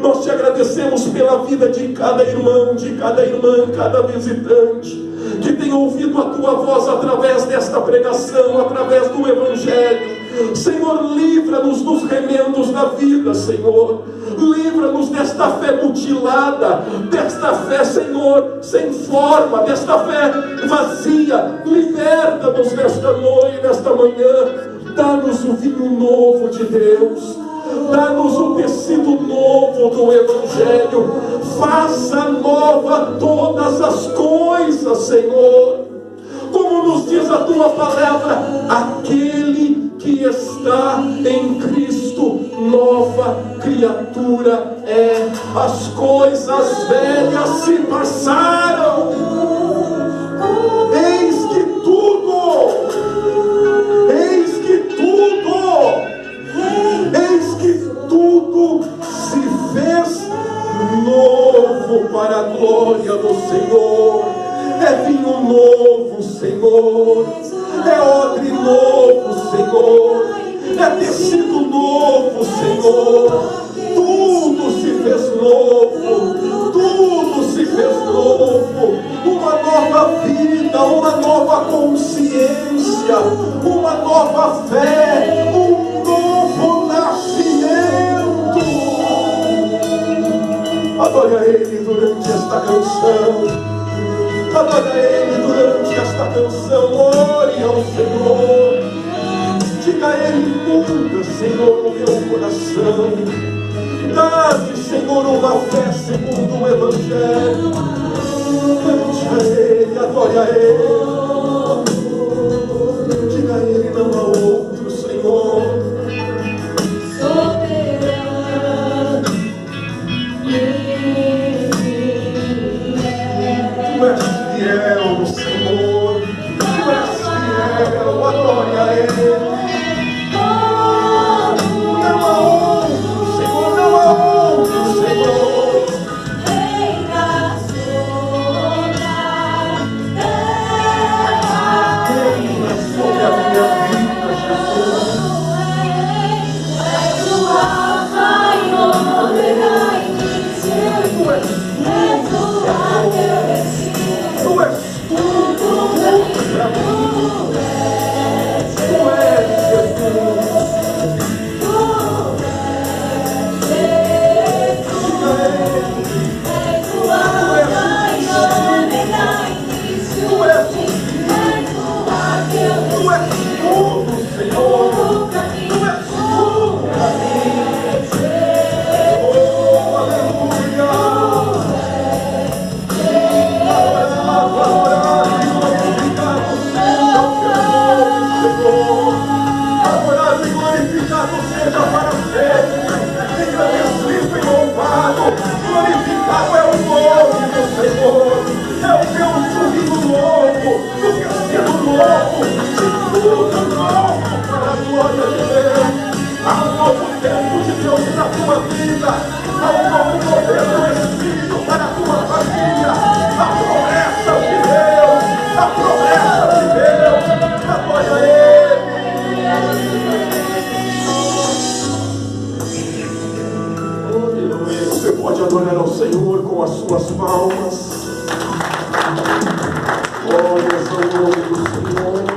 Nós te agradecemos pela vida de cada irmão, de cada irmã, cada visitante que tem ouvido a tua voz através desta pregação, através do Evangelho. Senhor, livra-nos dos remendos da vida, Senhor. Livra-nos desta fé mutilada, desta fé, Senhor, sem forma, desta fé vazia. Liberta-nos nesta noite, nesta manhã. Dá-nos o vinho novo de Deus. Dá-nos o tecido novo do Evangelho. Faça nova todas as coisas, Senhor. Como nos diz a tua palavra: aquele que está em Cristo, nova criatura é. As coisas velhas se passaram. Eis que tudo se fez novo para a glória do Senhor. É vinho novo, Senhor. É odre novo, Senhor. É tecido novo, Senhor. Tudo se fez novo. Tudo se fez novo. Uma nova vida, uma nova consciência, uma nova fé, um novo nascimento. Adore a Ele durante esta canção. Adore a Ele durante esta canção. Ore ao Senhor. Diga a Ele: muda, Senhor, o meu coração. Dá-me, Senhor, uma fé segundo o Evangelho. Cante a Ele, adore a Ele. Diga a Ele: não há outro, Senhor. Tu és fiel, Senhor. Tu és fiel, adore a Ele. Não há outro, Senhor, não há outro, Senhor. Sobre a minha vida, Jesus. Tu és Você pode adorar ao Senhor com as suas palmas. Glórias ao nome do Senhor.